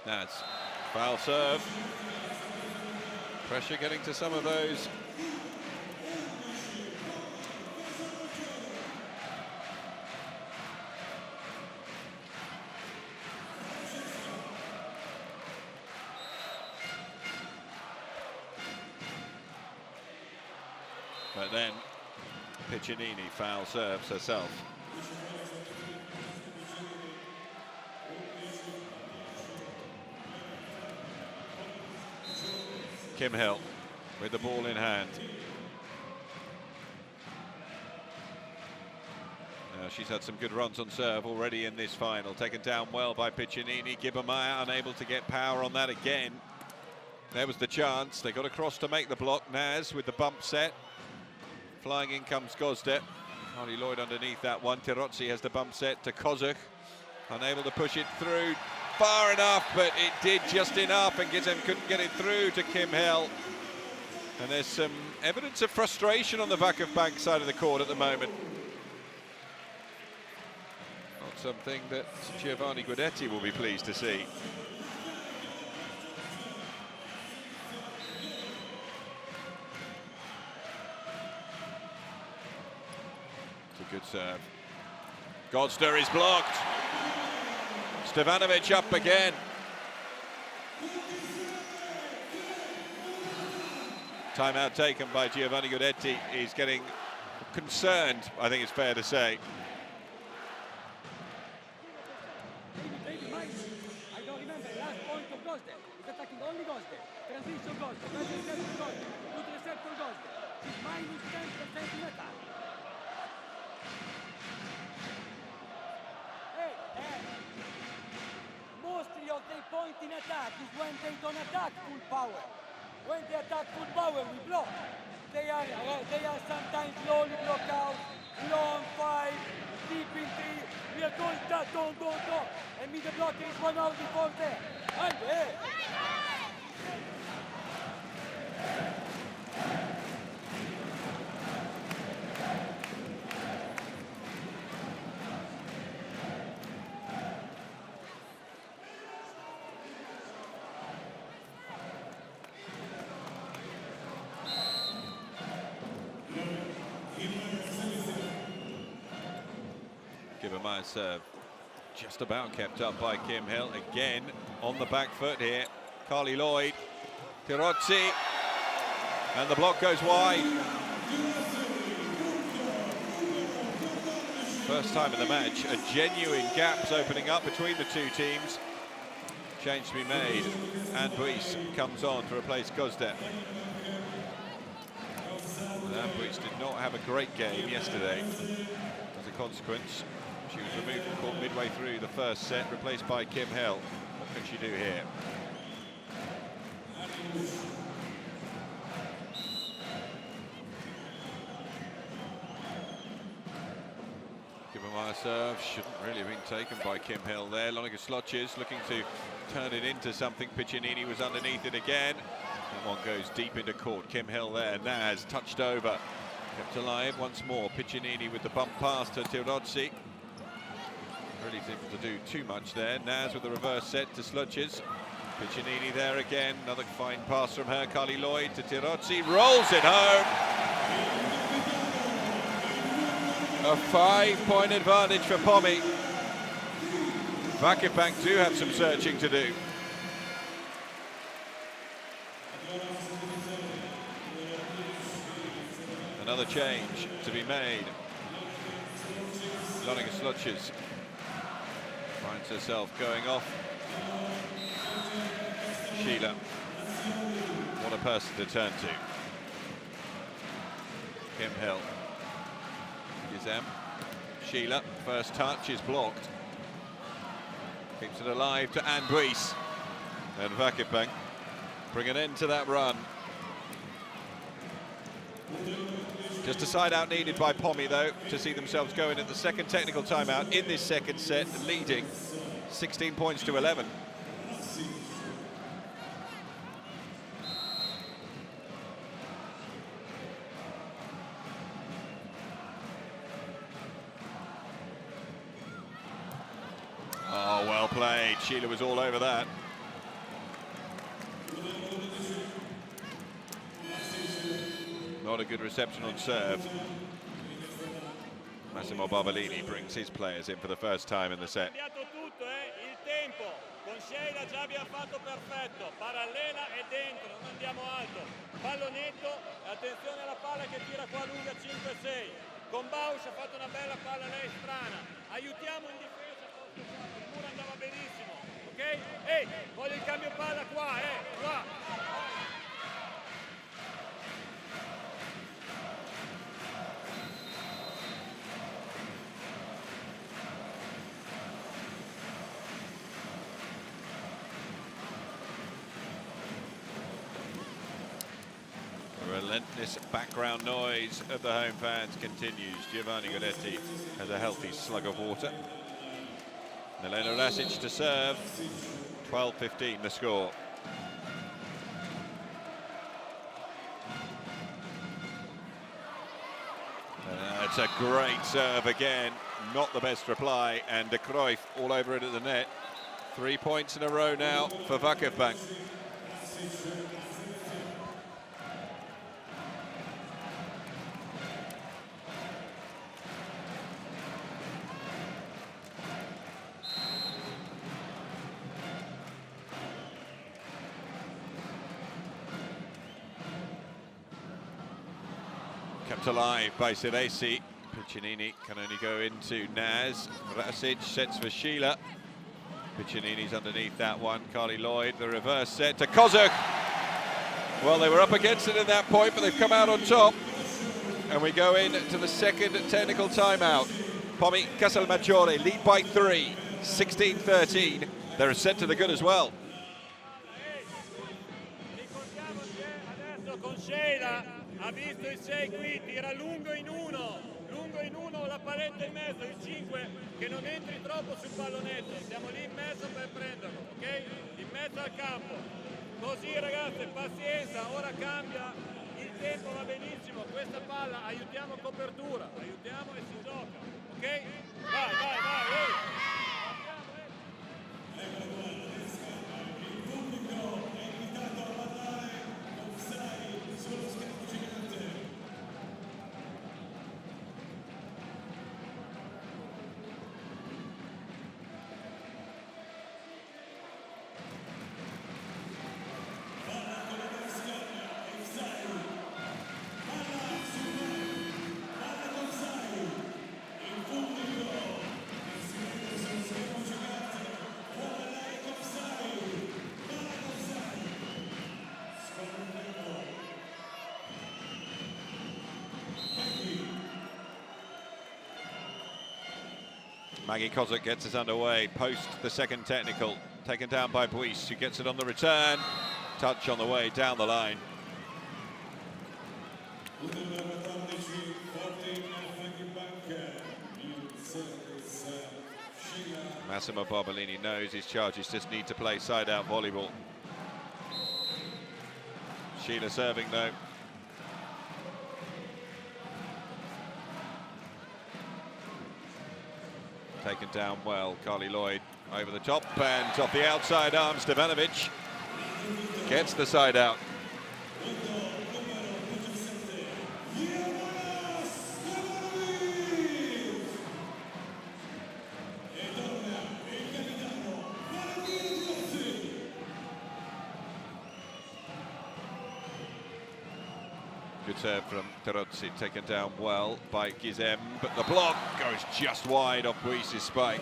That's foul serve. Pressure getting to some of those. But then Piccinini foul serves herself. Kim Hill with the ball in hand. She's had some good runs on serve already in this final. Taken down well by Picininni. Gibbermeyer unable to get power on that again. There was the chance. They got across to make the block. Naz with the bump set. Flying in comes Gosdet. Carly Lloyd underneath that one. Tirozzi has the bump set to Kozuk. Unable to push it through far enough, but it did just enough, and Gizem couldn't get it through to Kim Hill. And there's some evidence of frustration on the VakıfBank side of the court at the moment. Not something that Giovanni Guidetti will be pleased to see. It's a good serve. Godster is blocked. Stevanovic up again. Timeout taken by Giovanni Guidetti. He's getting concerned, I think it's fair to say. I don't remember. Last point of Gosdet. He's attacking only Gosdet. Transition Gosdet. Transition Gosdet. Good receptor Gosdet. He's minus 10% in attack. Mostly of their point in attack is when they don't attack full power. When they attack full power, we block. They are sometimes slowly block out, long five, deep in three. We are going that, don't. And me the blocker is 1 out before there. And there. Gibbermeyer serve just about kept up by Kim Hill. Again on the back foot here. Carly Lloyd, Tirozzi, and the block goes wide. First time in the match, a genuine gap's opening up between the two teams. Change to be made, and Buis comes on to replace Gosdet. Buis did not have a great game yesterday. As a consequence, she was removed from court midway through the first set, replaced by Kim Hill. What can she do here? Gibbermeyer serve shouldn't really have been taken by Kim Hill there. Lonica Slotches looking to turn it into something. Picininni was underneath it again. That one goes deep into court. Kim Hill there. Naz touched over. Kept alive once more. Picininni with the bump pass to Tirozzi. Really didn't to do too much there. Naz with the reverse set to Slutches. Picininni there again. Another fine pass from her. Carly Lloyd to Tirozzi. Rolls it home. A 5-point advantage for Pomì. VakıfBank do have some searching to do. Another change to be made. Lonica Slutches finds herself going off. Sheila, what a person to turn to. Kim Hill. Gizem. Sheila, first touch is blocked. Keeps it alive to Anne Buis. And VakıfBank bring an end to that run. Just a side out needed by Pomì, though, to see themselves go in at the second technical timeout in this second set, leading 16 points to 11. Oh, well played. Sheila was all over that. Not a good reception on serve. Massimo Barbolini brings his players in for the first time in the set. Tutto, il tempo. Con Sheila già abbiamo fatto perfetto. Parallela e dentro, non andiamo alto. Pallonetto, attenzione alla palla che tira qua lunga 5-6. Con Bausch ha fatto una bella palla lei strana. Aiutiamo in difesa. Il muro andava benissimo. Ok? Ehi, voglio il cambio palla qua, qua. relentless background noise of the home fans continues. Giovanni Guidetti has a healthy slug of water. Milena Rasic to serve. 12-15 the score. It's a great serve again. Not the best reply, and De Cruyff all over it at the net. 3 points in a row now for VakıfBank. Kept alive by Ceresi. Picininni can only go into Naz. Rasic sets for Sheila. Piccinini's underneath that one. Carly Lloyd, the reverse set to Kozuk. Well, they were up against it at that point, but they've come out on top. And we go into the second technical timeout. Pomì Casalmaggiore lead by 3, 16-13. They're set to the good as well. Ha visto il 6 qui, tira lungo in uno, la paletta in mezzo, il 5 che non entri troppo sul pallonetto, siamo lì in mezzo per prenderlo, ok? In mezzo al campo. Così ragazzi, pazienza, ora cambia, il tempo va benissimo, questa palla aiutiamo copertura, aiutiamo e si gioca, ok? Vai, vai, vai, Maggie Kozuk gets us underway post the second technical, taken down by Buis, who gets it on the return. Touch on the way down the line. Massimo Barbolini knows his charges just need to play side-out volleyball. Sheila serving though. Taken down well, Carly Lloyd over the top and off the outside arm. Stevanovic gets the side out. Good serve from Terozzi, taken down well by Gizem, but the block goes just wide off Buis' spike.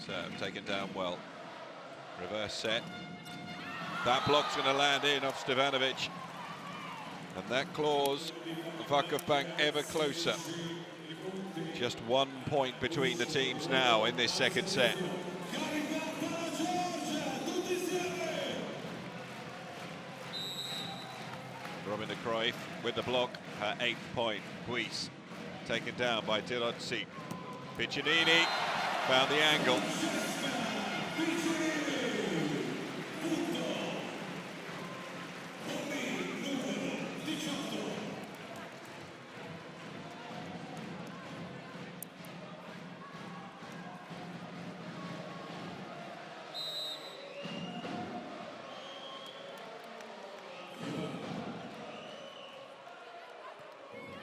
Serve taken down well. Reverse set. That block's going to land in off Stevanovic. And that claws VakıfBank ever closer. Just 1 point between the teams now in this second set. Robin de Cruyff with the block, her 8th point. Buis taken down by Terozzi. Piccinini found the angle.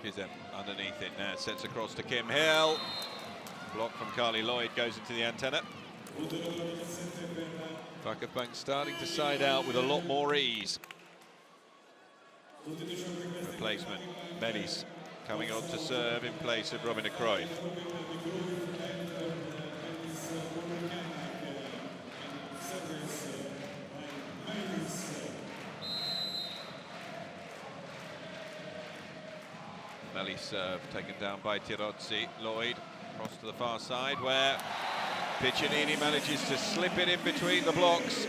Gizem underneath it now, sets across to Kim Hill. Block from Carly Lloyd goes into the antenna. VakıfBank starting to side out with a lot more ease. Replacement, Melis coming on to serve in place of Robin de Cruyff. early serve taken down by Tirozzi. Lloyd across to the far side where Picininni manages to slip it in between the blocks.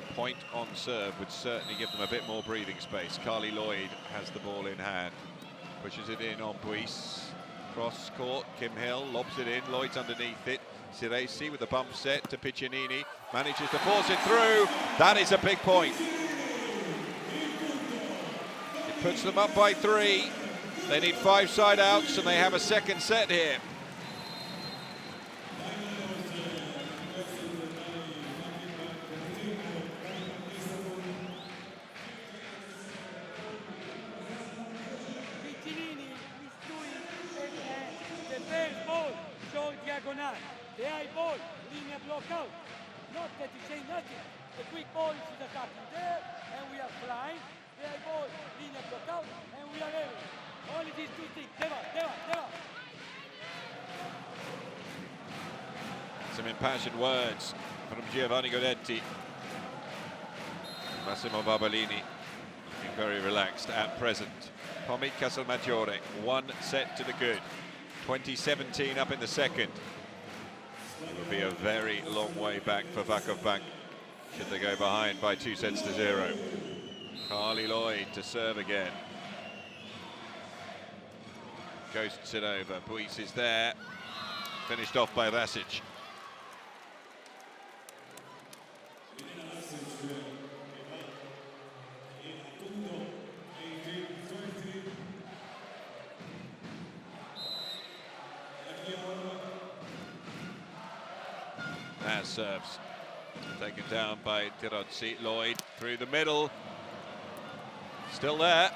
A point on serve would certainly give them a bit more breathing space. Carly Lloyd has the ball in hand, pushes it in on Buis. Cross court, Kim Hill lobs it in, Lloyd's underneath it. Ciresi with the bump set to Picininni, manages to force it through. That is a big point. It puts them up by 3. They need 5 side outs and they have a second set here. The high ball, linear block out. Not that you say nothing. The quick ball is attacking there, and we are flying. The high ball, linear block out, and we are level. Only these 2 things. Deva. Some impassioned words from Giovanni Godetti. Massimo Barbalini looking very relaxed at present. Pomì Casalmaggiore, 1 set to the good. 2017 up in the second. It would be a very long way back for VakıfBank should they go behind by 2 sets to 0. Carly Lloyd to serve again. Ghosts it over. Buis is there. Finished off by Vasic. As serves, taken down by Tirozzi. Lloyd through the middle, still there.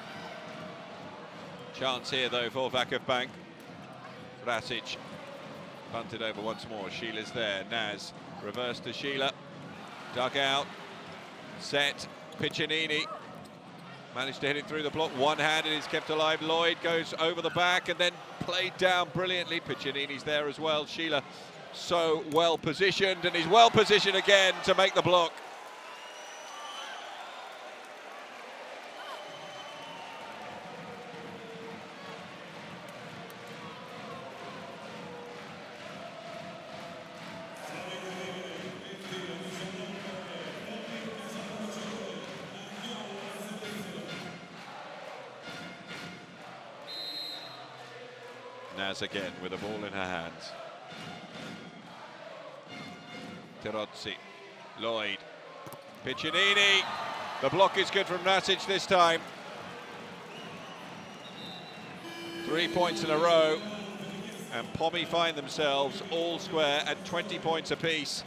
Chance here though for VakıfBank. Vasic bunted over once more. Sheila's there. Naz reverse to Sheila. Dug out. Set. Picininni managed to hit it through the block. One-handed, is kept alive. Lloyd goes over the back and then played down brilliantly. Picininni's there as well. Sheila so well positioned, and he's well positioned again to make the block. Naz again with the ball in her hands. Tirozzi, Lloyd, Picininni. The block is good from Nasic this time. 3 points in a row, and Pomì find themselves all square at 20 points apiece.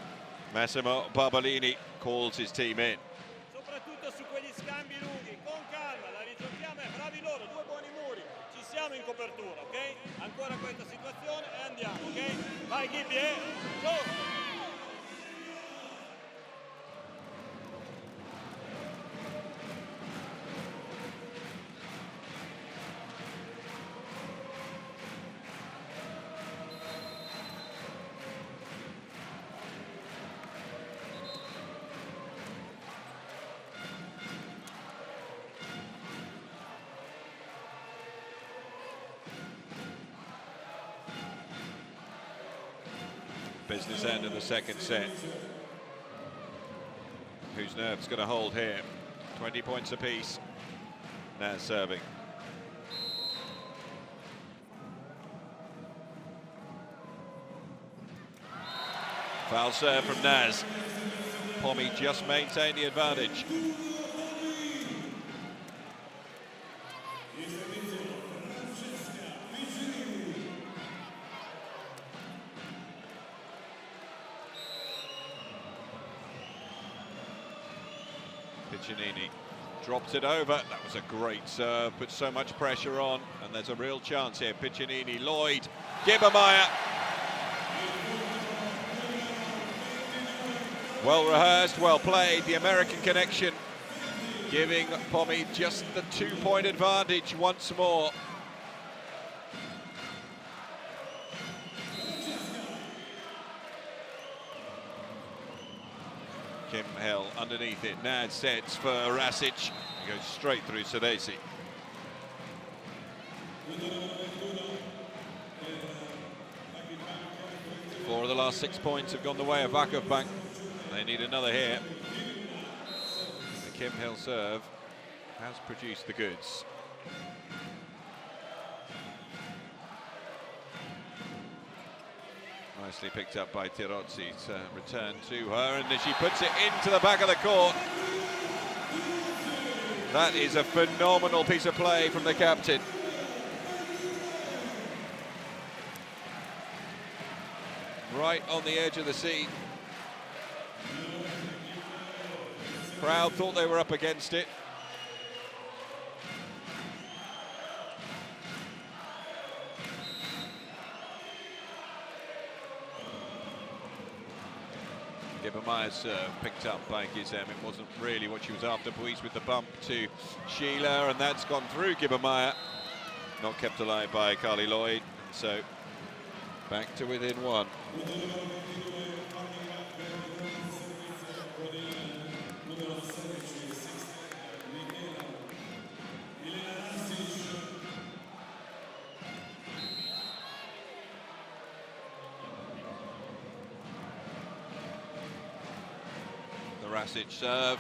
Massimo Barbalini calls his team in. Soprattutto su quegli scambi lunghi, con calma, la rigiochiamo, bravi loro, 2 buoni muri. Ci siamo in copertura, ok? Ancora questa situazione e andiamo, ok? Vai Gibby, go! Business end of the second set. Whose nerve's going to hold here? 20 points apiece. Naz serving. Foul serve from Naz. Pomì just maintained the advantage. Picininni dropped it over. That was a great serve, put so much pressure on, and there's a real chance here. Picininni, Lloyd, Gibbermeyer. Well rehearsed, well played. The American connection giving Pomì just the 2-point advantage once more. Kim Hill underneath it. Nad sets for Rasic. He goes straight through Sadesi. 4 of the last 6 points have gone the way of VakıfBank. They need another here. The Kim Hill serve has produced the goods. Nicely picked up by Tirozzi to return to her, and then she puts it into the back of the court. That is a phenomenal piece of play from the captain. Right on the edge of the seat. Crowd thought they were up against it. Gibbermeyer's serve picked up by Gizem. It wasn't really what she was after. Puis with the bump to Sheila, and that's gone through Gibbermeyer. Not kept alive by Carly Lloyd, and so back to within 1. Rasic serve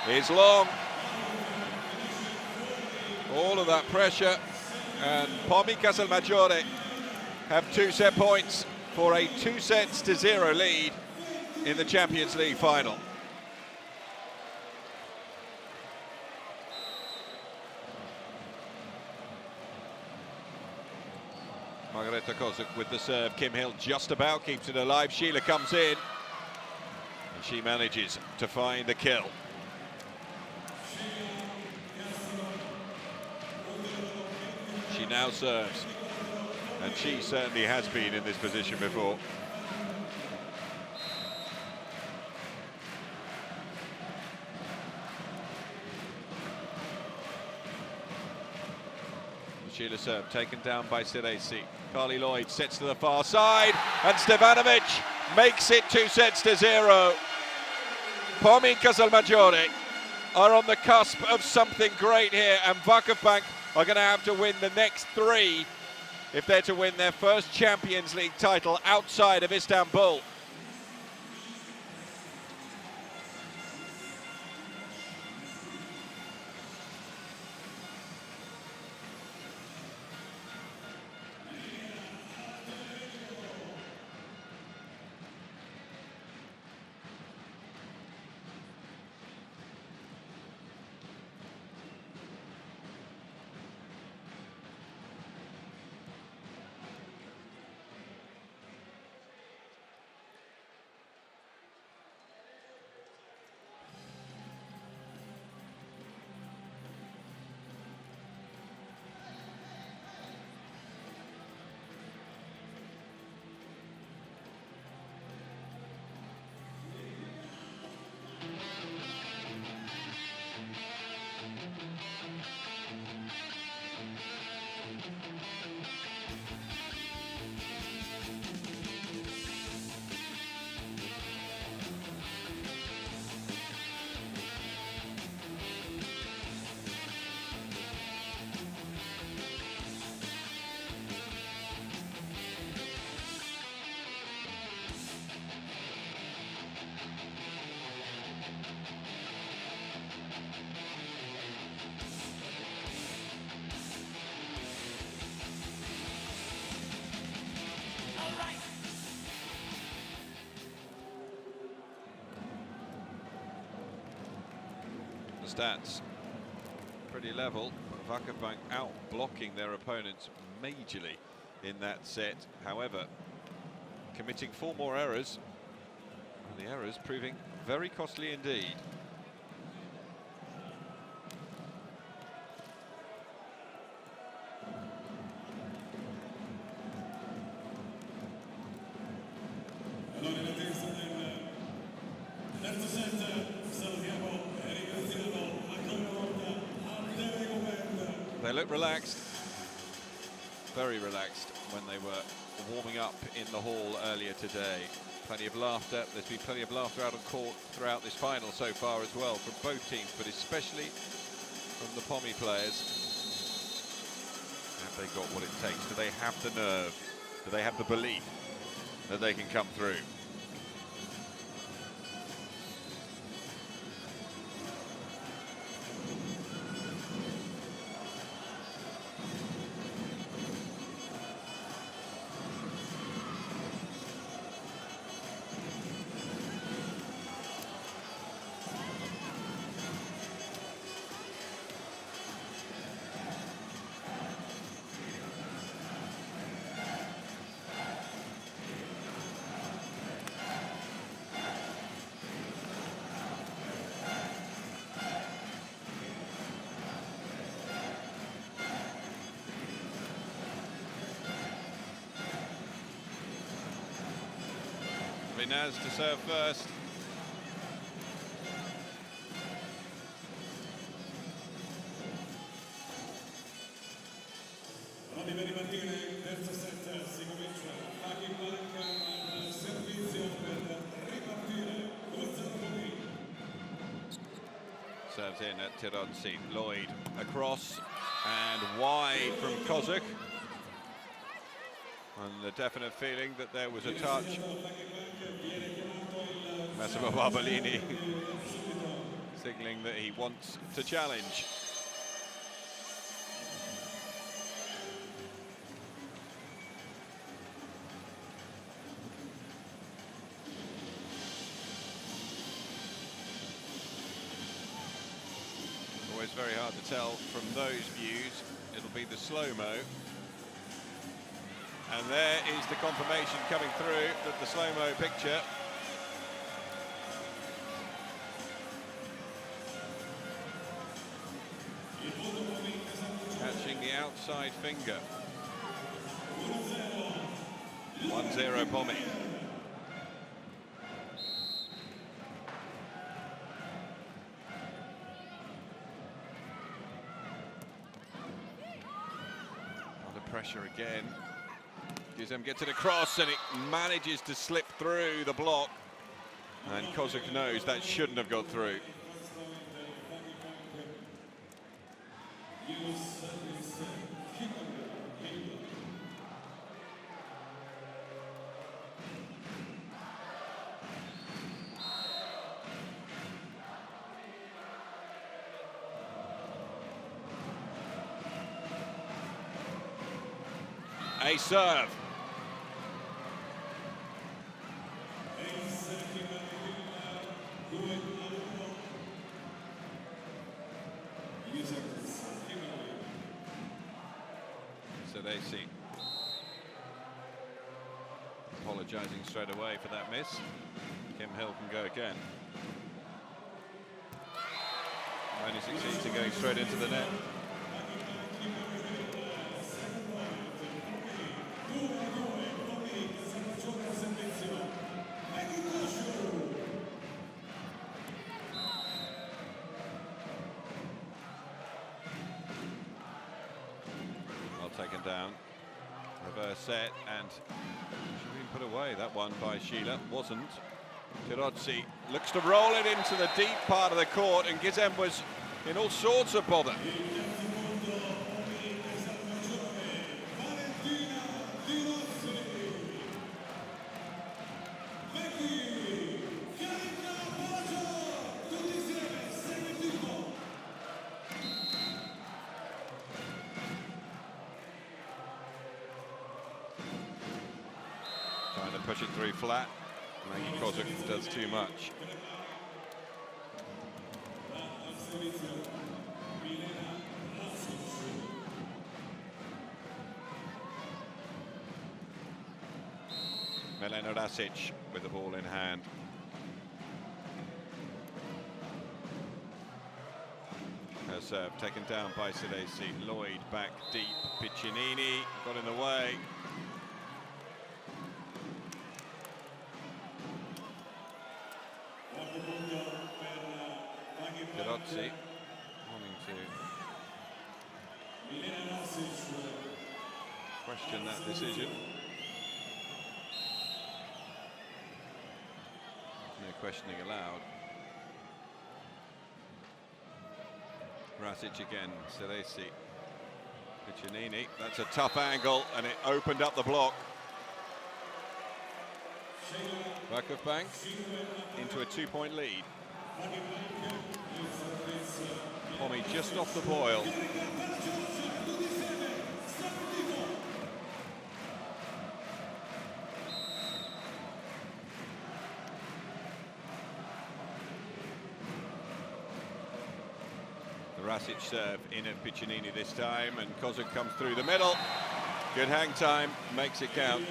is long. All of that pressure, and Pomi Casalmaggiore have 2 set points for a 2-0 lead in the Champions League final. Margareta Kozak with the serve. Kim Hill just about keeps it alive. Sheila comes in. She manages to find the kill. She now serves, and she certainly has been in this position before. Sheila serve taken down by Siresi. Carly Lloyd sets to the far side, and Stevanovic makes it 2-0. Pomi Casalmaggiore are on the cusp of something great here, and VakıfBank are going to have to win the next 3 if they're to win their first Champions League title outside of Istanbul. Stats pretty level. VakıfBank out blocking their opponents majorly in that set. However, committing 4 more errors, and the errors proving very costly indeed. They look relaxed, very relaxed when they were warming up in the hall earlier today. Plenty of laughter. There's been plenty of laughter out on court throughout this final so far as well, from both teams, but especially from the Pomì players. Have they got what it takes? Do they have the nerve? Do they have the belief that they can come through? Naz to serve first. Prima di partire, terzo set, si comincia. VakıfBank al servizio per ripartire. Serves in at Tirodzi. Lloyd across and wide from Kozak. And the definite feeling that there was a touch. Massimo Barbolini signalling that he wants to challenge. Always very hard to tell from those views. It'll be the slow-mo. And there is the confirmation coming through that the slow-mo picture catching the outside finger. 1-0 Pomì. Under pressure again. Gizem gets it across and it manages to slip through the block. And Kozak knows that shouldn't have got through. A serve. So they see. Apologising straight away for that miss. Kim Hill can go again. Only succeeds in going straight into the net. Taken down, reverse set, and should have been put away, that one by Sheila, wasn't. Tirodzi looks to roll it into the deep part of the court, and Gizem was in all sorts of bother. Trying to push it through flat. Maybe Kozak does too much. Milena Rasic with the ball in hand. Her serve taken down by Silesi. Lloyd back deep. Picininni got in the way. Tirodzi wanting to question that decision. questioning allowed. Rasic again, Celesi, Picininni, that's a tough angle, and it opened up the block. VakıfBank into a 2-point lead. Pomì just off the boil. Rasic serve in at Picininni this time, and Kozak comes through the middle. Good hang time, makes it count.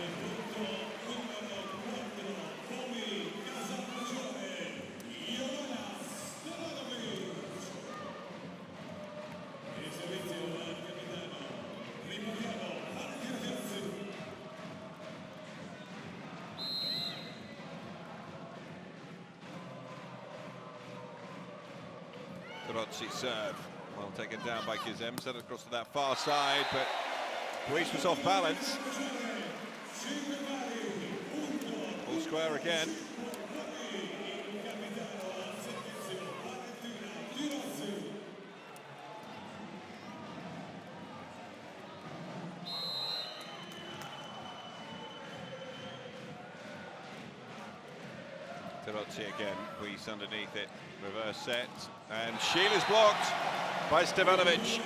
Serve, well taken down by Gizem, sent it across to that far side, but Luis was off balance. All square again. Terozzi again, Luis underneath it, reverse set, and Sheila's blocked by Stevanovic.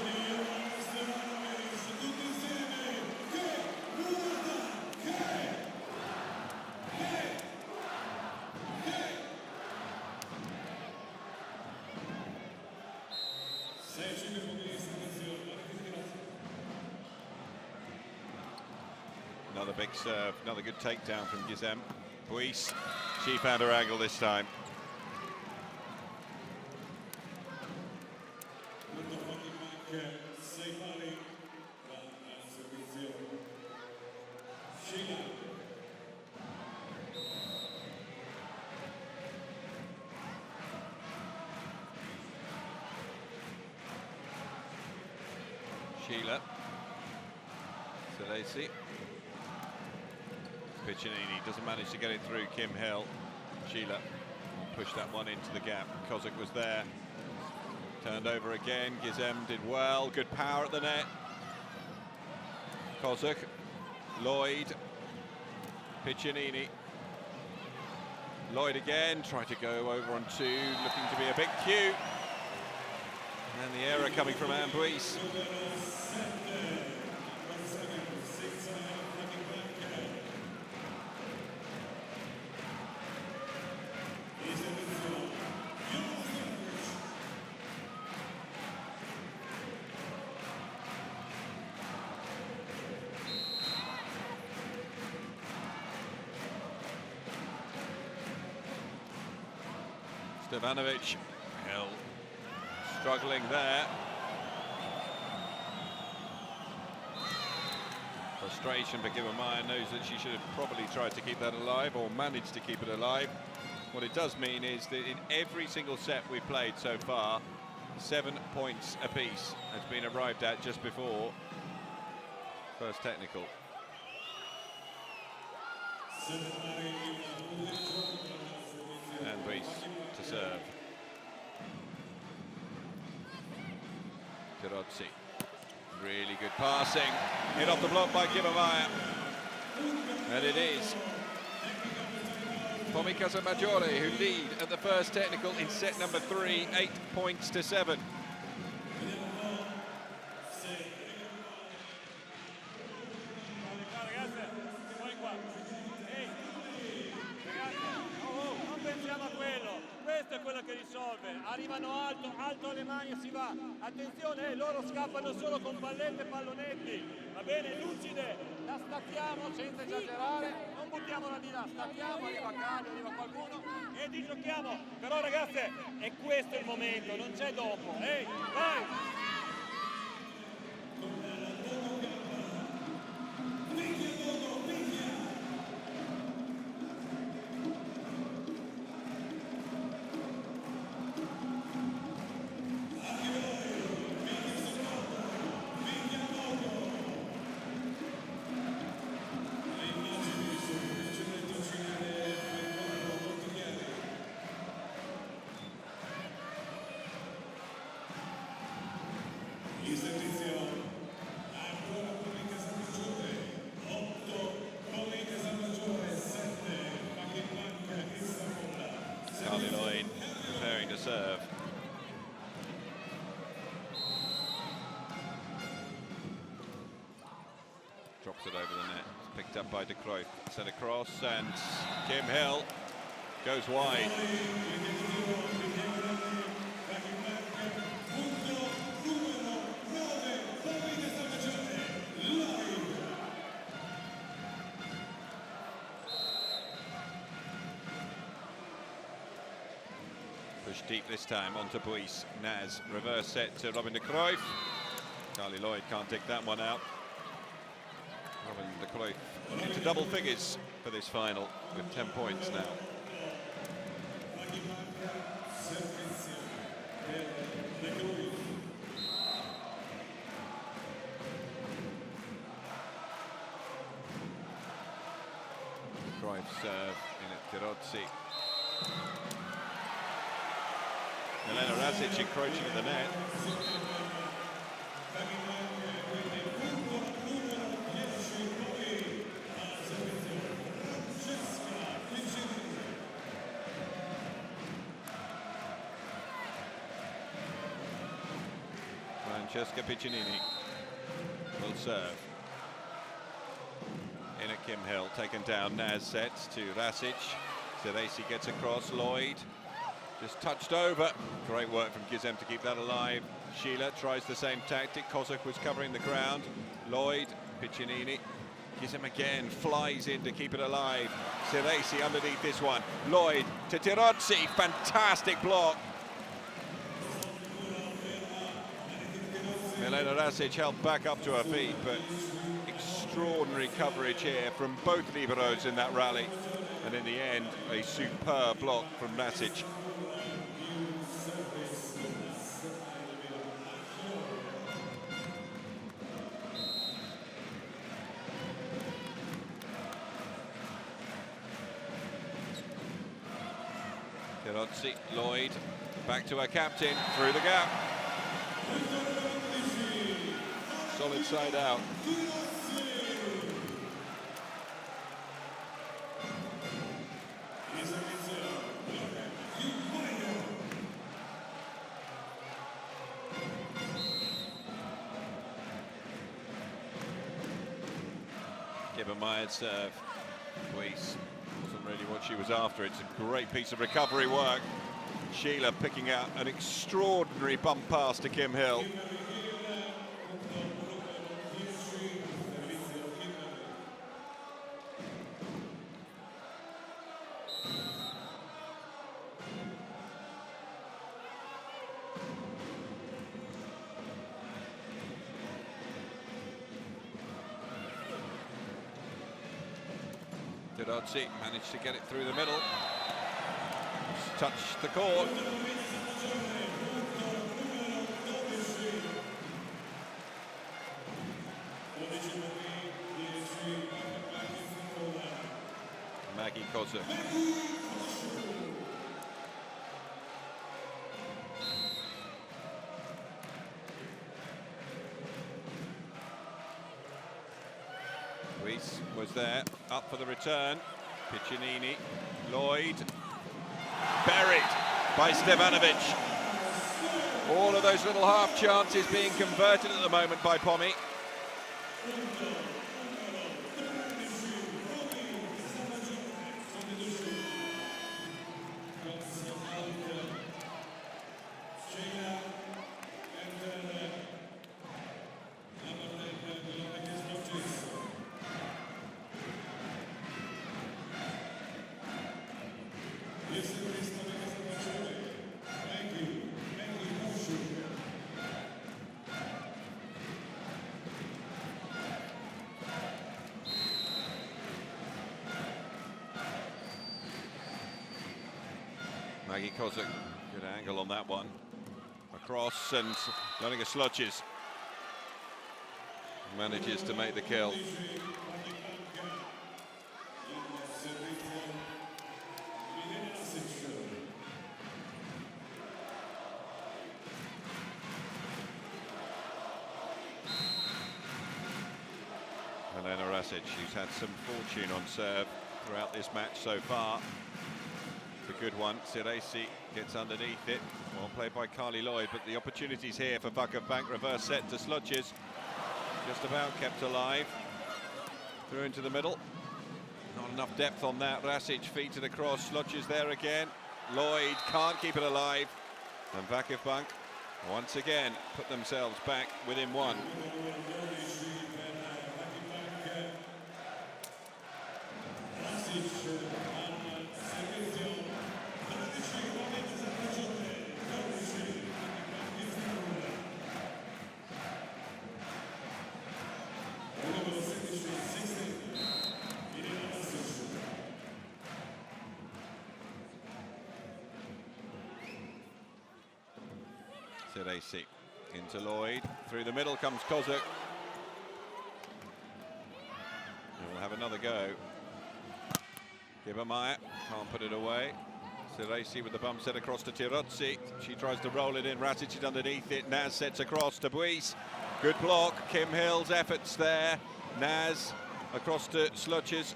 Another big serve, another good takedown from Gizem. Buis, she found her angle this time. Sheila, Celesi, Picininni doesn't manage to get it through Kim Hill. Sheila pushed that one into the gap. Kozak was there, turned over again. Gizem did well, good power at the net. Kozak, Lloyd, Picininni. Lloyd again, tried to go over on two, looking to be a bit cute. And the error coming from Buis. Stevanovic, Hill struggling there. Frustration, but Jovana knows that she should have probably tried to keep that alive, or managed to keep it alive. What it does mean is that in every single set we've played so far, 7 points apiece has been arrived at just before first technical. And Buis to serve. Terozzi, really good passing, hit off the block by Jovana, and it is Pomi Casalmaggiore who lead at the first technical in set number 3, 8 points to 7. Arrivano alto le mani e si va. Attenzione, loro scappano solo con pallette e pallonetti. Va bene, lucide, la stacchiamo senza esagerare, non buttiamola di là, stacchiamo, arriva Caglio, arriva qualcuno e ti giochiamo. Però ragazze, è questo il momento, non c'è dopo. Ehi, vai! it over the net. It's picked up by De Cruyff. Set across, and Kim Hill goes wide. Push deep this time onto Buis. Naz, reverse set to Robin De Cruyff. Carly Lloyd can't take that one out. Robin De Cruyff into double figures for this final with 10 points now. Cruyff serve in at Tirozzi. Elena Rasic encroaching in the net. Francesca Picininni will serve. In at Kim Hill, taken down. Naz sets to Rasic. Ceresi gets across. Lloyd just touched over. Great work from Gizem to keep that alive. Sheila tries the same tactic. Kozak was covering the ground. Lloyd, Piccinini. Gizem again flies in to keep it alive. Ceresi underneath this one. Lloyd to Tirozzi. Fantastic block. Elena Rasic held back up to her feet, but extraordinary coverage here from both liberos in that rally. And in the end, a superb block from Rasic. Tirozzi, Lloyd, back to her captain, through the gap. Solid side out. Kibbermeyer's serve. Buis wasn't really what she was after. It's a great piece of recovery work. Sheila picking out an extraordinary bump pass to Kim Hill. Tirozzi managed to get it through the middle. Just touched the court. Maggie Kozak. Buis was there, up for the return. Piccinini, Lloyd, buried by Stevanovic. All of those little half chances being converted at the moment by Pomì. Maggie Kozak, good angle on that one. Across, and Jonica Slotjes manages to make the kill. Elena Rasic, who's had some fortune on serve throughout this match so far. A good one. Ceresi gets underneath it. Well played by Carly Lloyd, but the opportunities here for VakıfBank. Reverse set to Slotjes. Just about kept alive. Through into the middle. Not enough depth on that. Rasic feeds it across. Sluches there again. Lloyd can't keep it alive. And VakıfBank once again put themselves back within one. Seresi into Lloyd. Through the middle comes Kozak. And we'll have another go. Gibbermeyer can't put it away. Seresi with the bump set across to Tirozzi. She tries to roll it in. Rasic is underneath it. Naz sets across to Buis. Good block. Kim Hill's efforts there. Naz across to Sluches.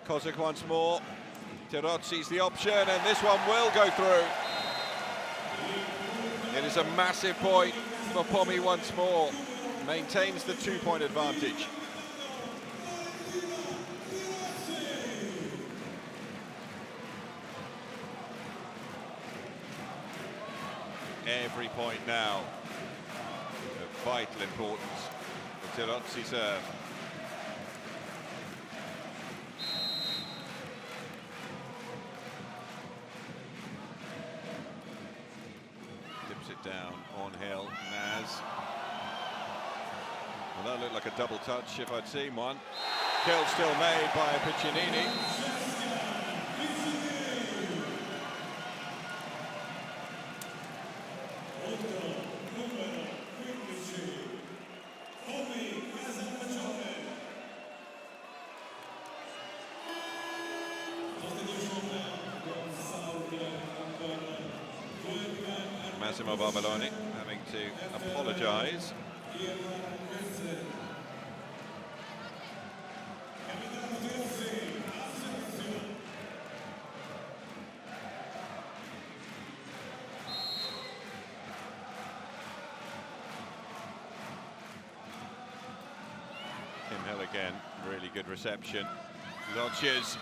Kozak once more. Tirozzi's the option, and this one will go through. It is a massive point for Pomì once more. Maintains the 2-point advantage. Every point now of vital importance for Tirozzi serve. It down on Hill. Naz. Well, that looked like a double touch if I'd seen one. Kill still made by Picininni. Massimo Barbaloni having to apologise. Kim Hill again, really good reception. Lodges.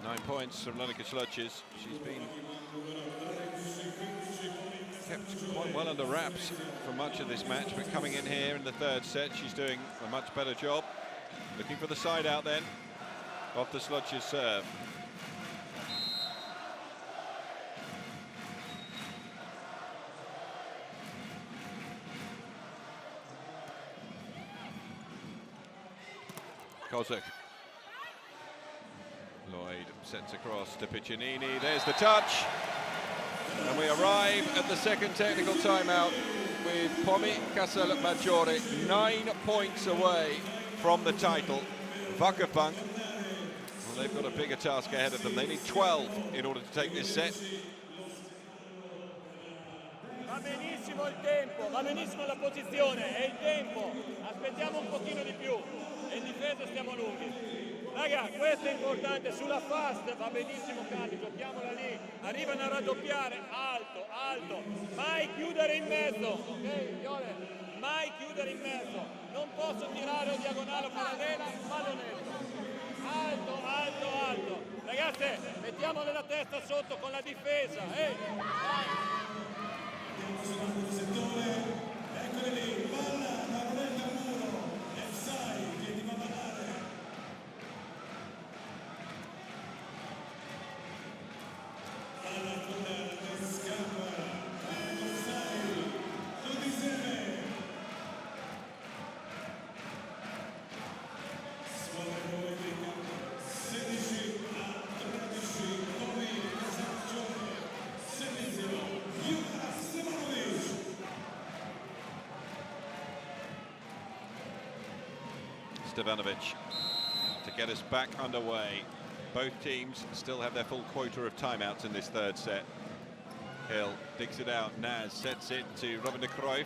9 points from Lonika Sluches. She's been kept quite well under wraps for much of this match, but coming in here in the third set, she's doing a much better job. Looking for the side out then, off the Sluches serve. Kozak. Lloyd sets across to Picininni. There's the touch. And we arrive at the second technical timeout with Pomì Casalmaggiore 9 points away from the title. VakıfBank, well, they've got a bigger task ahead of them. They need 12 in order to take this set. Va benissimo il tempo, va benissimo la posizione, è il tempo. Aspettiamo un pochino di più. E in difesa stiamo lunghi. Raga, questo è importante, sulla fast va benissimo Cali, giochiamola lì, arrivano a raddoppiare, alto, alto, mai chiudere in mezzo, ok, Viole? Mai chiudere in mezzo, non posso tirare o diagonale o parallela, pallonetto, alto, alto, alto, ragazze, mettiamole la testa sotto con la difesa, vai. Stevanovic to get us back underway. Both teams still have their full quota of timeouts in this third set. Hill digs it out. Naz sets it to Robin de Cruyff.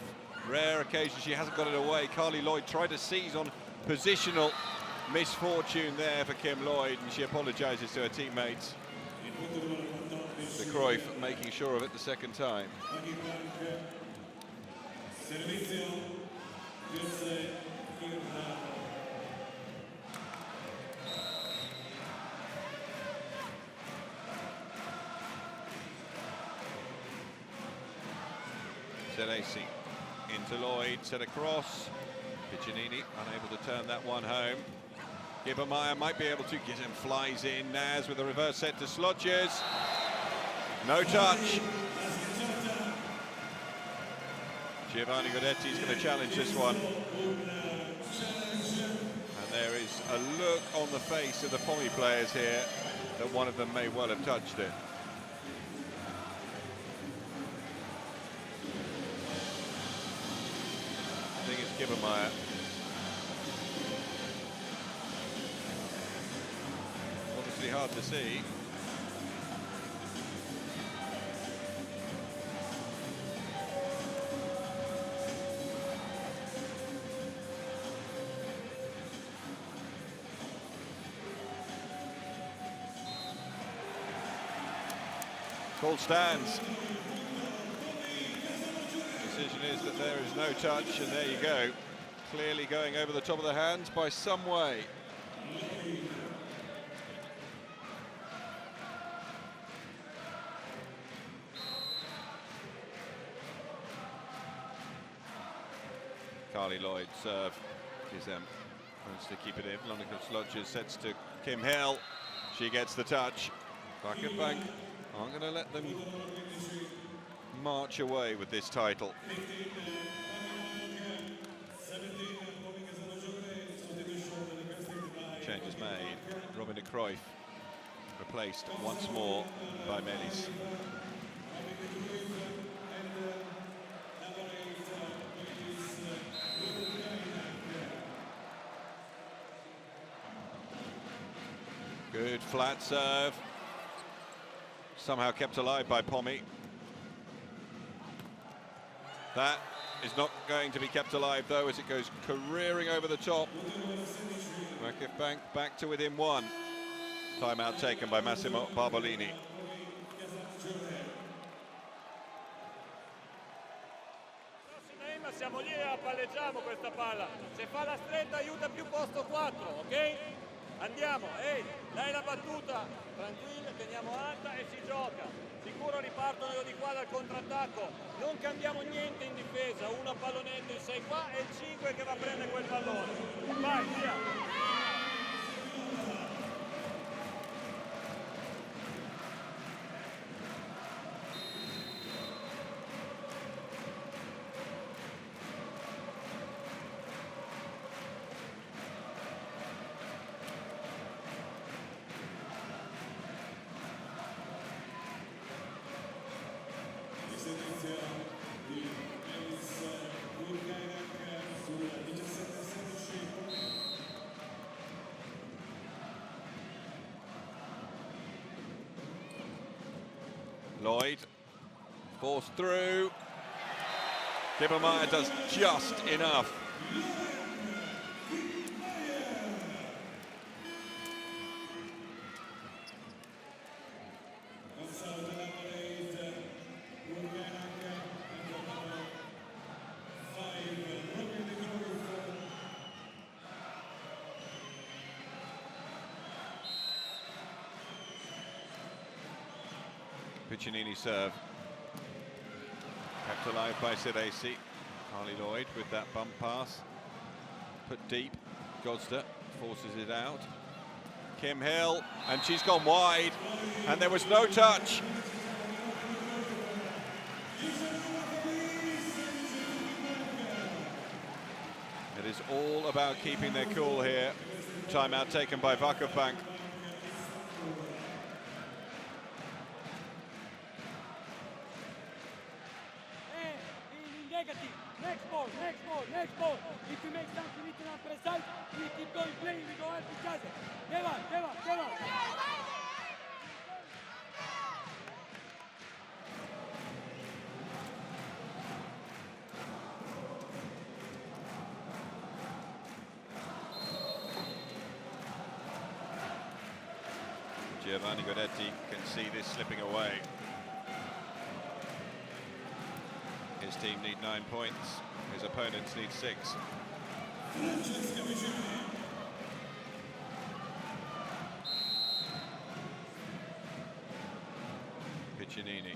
Rare occasion she hasn't got it away. Carly Lloyd tried to seize on positional misfortune there for Kim Lloyd, and she apologises to her teammates. De Cruyff making sure of it the second time. Servizio Zelesi into Lloyd, set across. Picininni unable to turn that one home. Gibbermeyer might be able to get him, flies in. Naz with a reverse set to Slodges. No touch. Giovanni Guidetti is going to challenge this one. And there is a look on the face of the Pomì players here that one of them may well have touched it. I think it's Gibbermeyer. Obviously hard to see. Call stands. Decision is that there is no touch, and there you go. Clearly going over the top of the hands by some way. Carly Lloyd serve. Gizem wants to keep it in. Lonica Slodges sets to Kim Hill. She gets the touch. VakıfBank aren't going to let them march away with this title. Change is made. Robin de Cruyff replaced once more by Melis. Good flat serve. Somehow kept alive by Pomì. That is not going to be kept alive though, as it goes careering over the top. VakıfBank back to within one. Timeout taken by Massimo Barbolini. Siamo lì e palleggiamo questa palla. Se fa la stretta aiuta più posto 4, ok? Andiamo, ehi, dai la battuta, tranquilla, teniamo alta e si gioca. Sicuro ripartono di qua dal contrattacco. Non cambiamo niente in difesa, uno a pallonetto in 6 qua e il 5 che va a prendere quel pallone. Vai, via! Lloyd, forced through. Gibbermeyer does just enough. Picininni serve. Kept alive by Zelesi. Carly Lloyd with that bump pass. Put deep. Gosda forces it out. Kim Hill, and she's gone wide, and there was no touch. It is all about keeping their cool here. Timeout taken by VakıfBank. Next ball. If you make something written on precise, we keep going playing, we go help each other. Come on. Giovanni Guidetti can see this slipping away. His team need 9 points. His opponents need 6. Francesca Picininni. Picininni.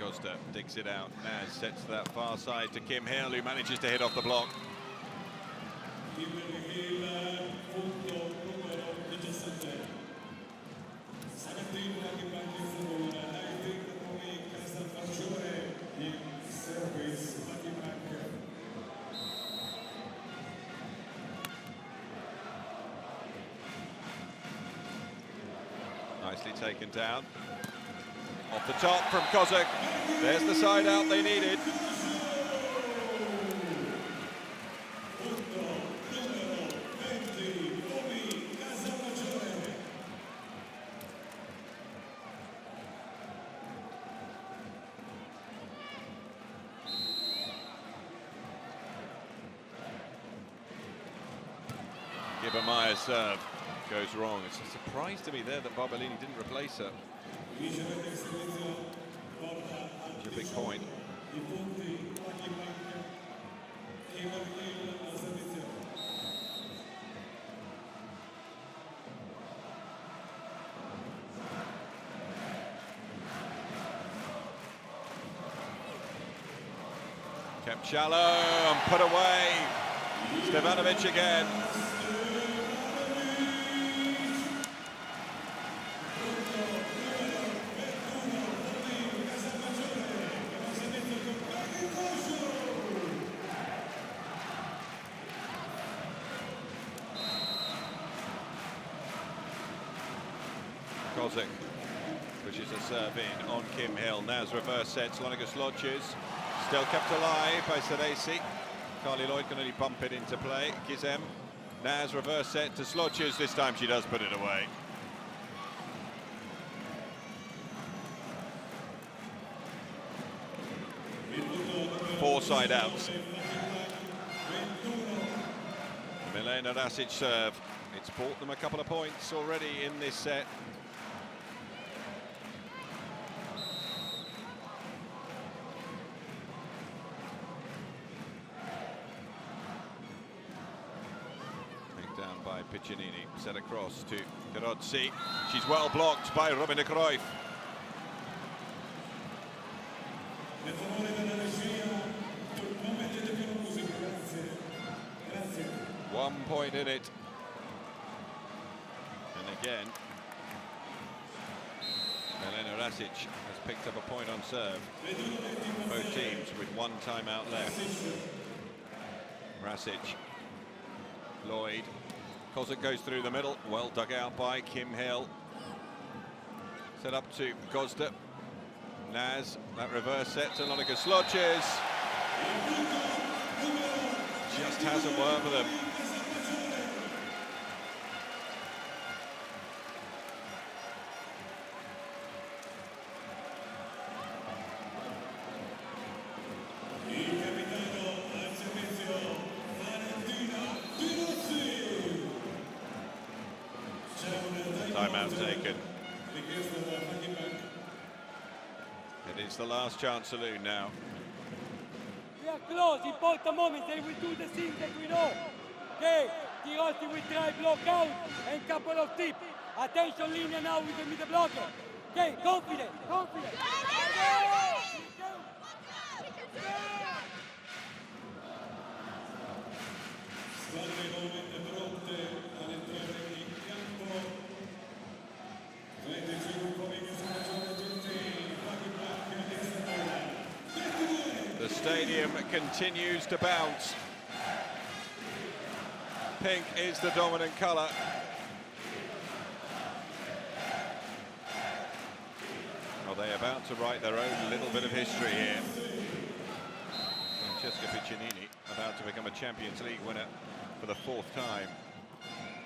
Gosda digs it out. Naz sets to that far side to Kim Hill, who manages to hit off the block. Punto numero 17. Sagatino VakıfBank ISTANBUL, lighting Pomi Casalmaggiore in service VakıfBank. Nicely taken down. Off the top from Kozak. There's the side out they needed. Punto numero 20, Pomi Casalmaggiore. Gibbermeyer's serve goes wrong. It's a surprise to me there that Barbolini didn't replace her. Ricevete il servizio, porta a It's a big point. I punti VakıfBank. Kim Hill al servizio. Kept shallow and put away. Stevanovic again. Kozak pushes a serve in on Kim Hill. Naz reverse sets. Lonegus Lodges. Still kept alive by Seresi. Carly Lloyd can only bump it into play. Gizem. Naz reverse set to Slodges. This time she does put it away. Four side outs. Milena Rasic serve. It's bought them a couple of points already in this set. Down by Picininni, set across to Carozzi. She's well blocked by Robin de Cruyff. Per favore della regia, non mettete più la musica, grazie. Grazie. 1 point in it. And again, Milena Rasic has picked up a point on serve. Both teams with one timeout left. Rasic, Lloyd. Kozak goes through the middle, well dug out by Kim Hill. Set up to Gosda. Naz, that reverse set to Lonegus Lodges. Just hasn't worked for them. Timeout taken. It is the last chance saloon now. We are close, important moments, they will do the things that we know. Okay, Tirossi will try block out and couple of tips. Attention linea now with the middle blocker. Okay, confident, confident. Squadre nuovamente pronte ad entrare in campo. 25 Pomi Casalmaggiore tutti, VakıfBank ISTANBUL. The stadium continues to bounce. Pink is the dominant colour. Are they about to write their own little bit of history here? Francesca Picininni about to become a Champions League winner for the 4th time.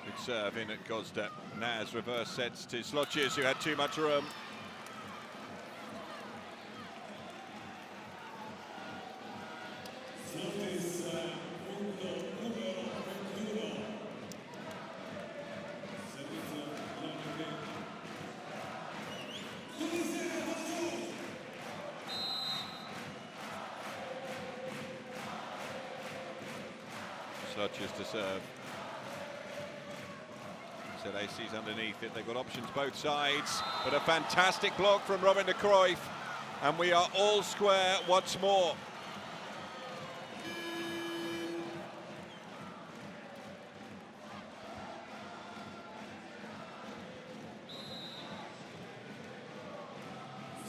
Good serve in at Gosda. Naz reverse sets to Slodges, who had too much room. Sludges to serve. Ac's underneath it. They've got options both sides, but a fantastic block from Robin de Cruyff, and we are all square once more.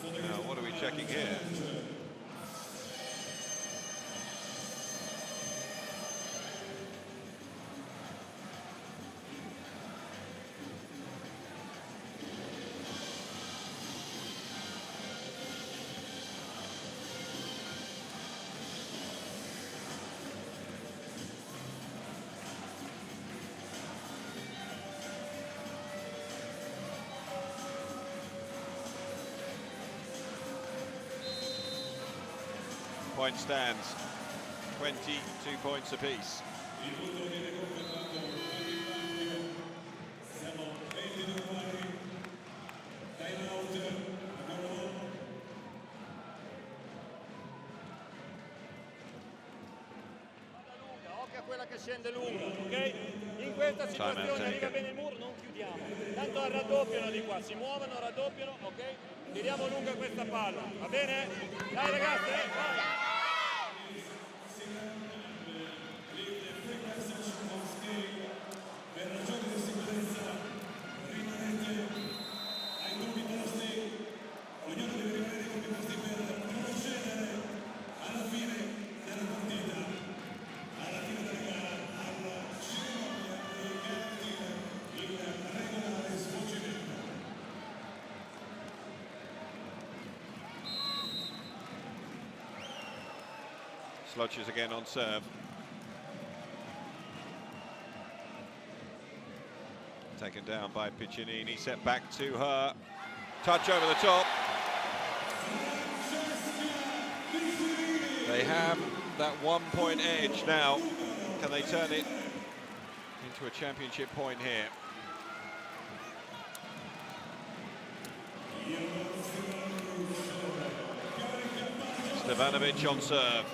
Now, what are we checking here? Point stands, 22 points apiece. Occhio a quella che scende lunga, ok? In questa situazione arriva bene il muro, non chiudiamo. Tanto raddoppiano di qua, si muovono, raddoppiano, ok? Tiriamo lunga questa palla, va bene? Dai ragazzi, vai! Sludges again on serve. Taken down by Picininni, set back to her. Touch over the top. They have that 1 point edge now. Can they turn it into a championship point here? Stevanovic on serve.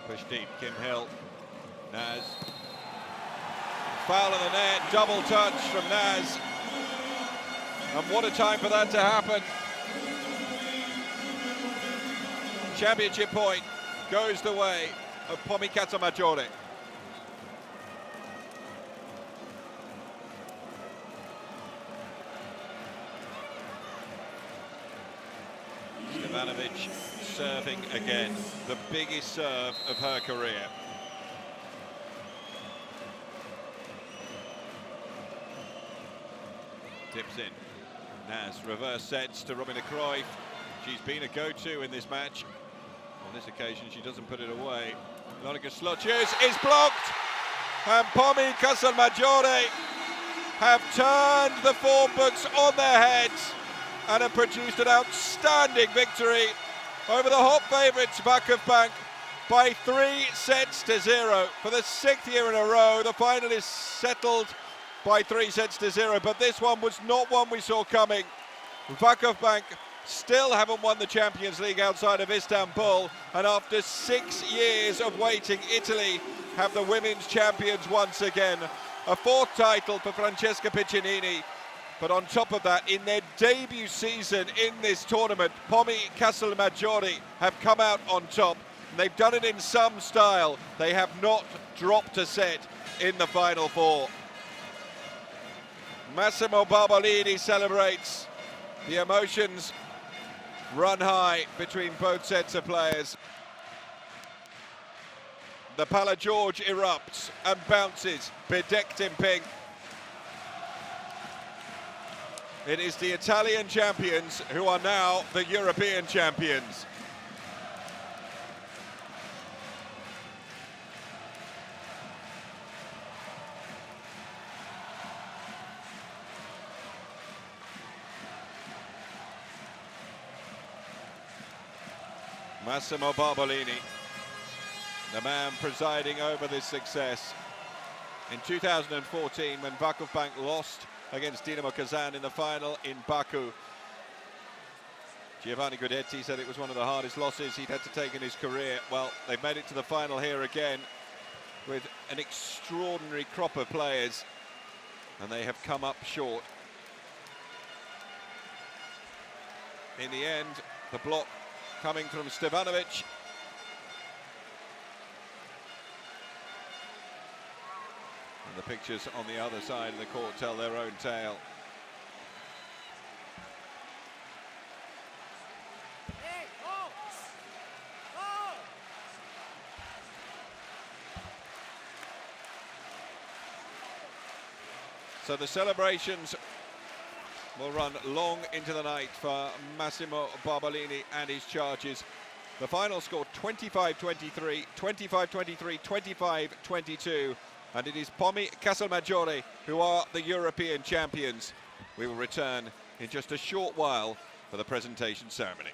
Push deep, Kim Hill, Naz. Foul in the net, double touch from Naz. And what a time for that to happen. Championship point goes the way of Pomi Casalmaggiore. Stevanovic serving again, the biggest serve of her career. Tips in. Naz reverse sets to Robin de Cruyff. She's been a go-to in this match. On this occasion, she doesn't put it away. Monica Sludges is blocked, and Pomi Casalmaggiore have turned the form books on their heads and have produced an outstanding victory over the hot favourites VakıfBank by 3-0. For the 6th year in a row, the final is settled by 3-0, but this one was not one we saw coming. VakıfBank still haven't won the Champions League outside of Istanbul, and after 6 years of waiting, Italy have the women's champions once again. A 4th title for Francesca Picininni. But on top of that, in their debut season in this tournament, Pomì Casalmaggiore have come out on top. And they've done it in some style. They have not dropped a set in the Final Four. Massimo Barbolini celebrates. The emotions run high between both sets of players. The Pala George erupts and bounces, bedecked in pink. It is the Italian champions who are now the European champions. Massimo Barbolini, the man presiding over this success. In 2014, when VakıfBank lost against Dinamo Kazan in the final in Baku, Giovanni Guidetti said it was one of the hardest losses he'd had to take in his career. Well, they've made it to the final here again with an extraordinary crop of players, and they have come up short. In the end, the block coming from Stevanovic. And the pictures on the other side of the court tell their own tale. So the celebrations will run long into the night for Massimo Barbolini and his charges. The final score 25-23, 25-23, 25-22, and it is Pomì Casalmaggiore who are the European champions. We will return in just a short while for the presentation ceremony.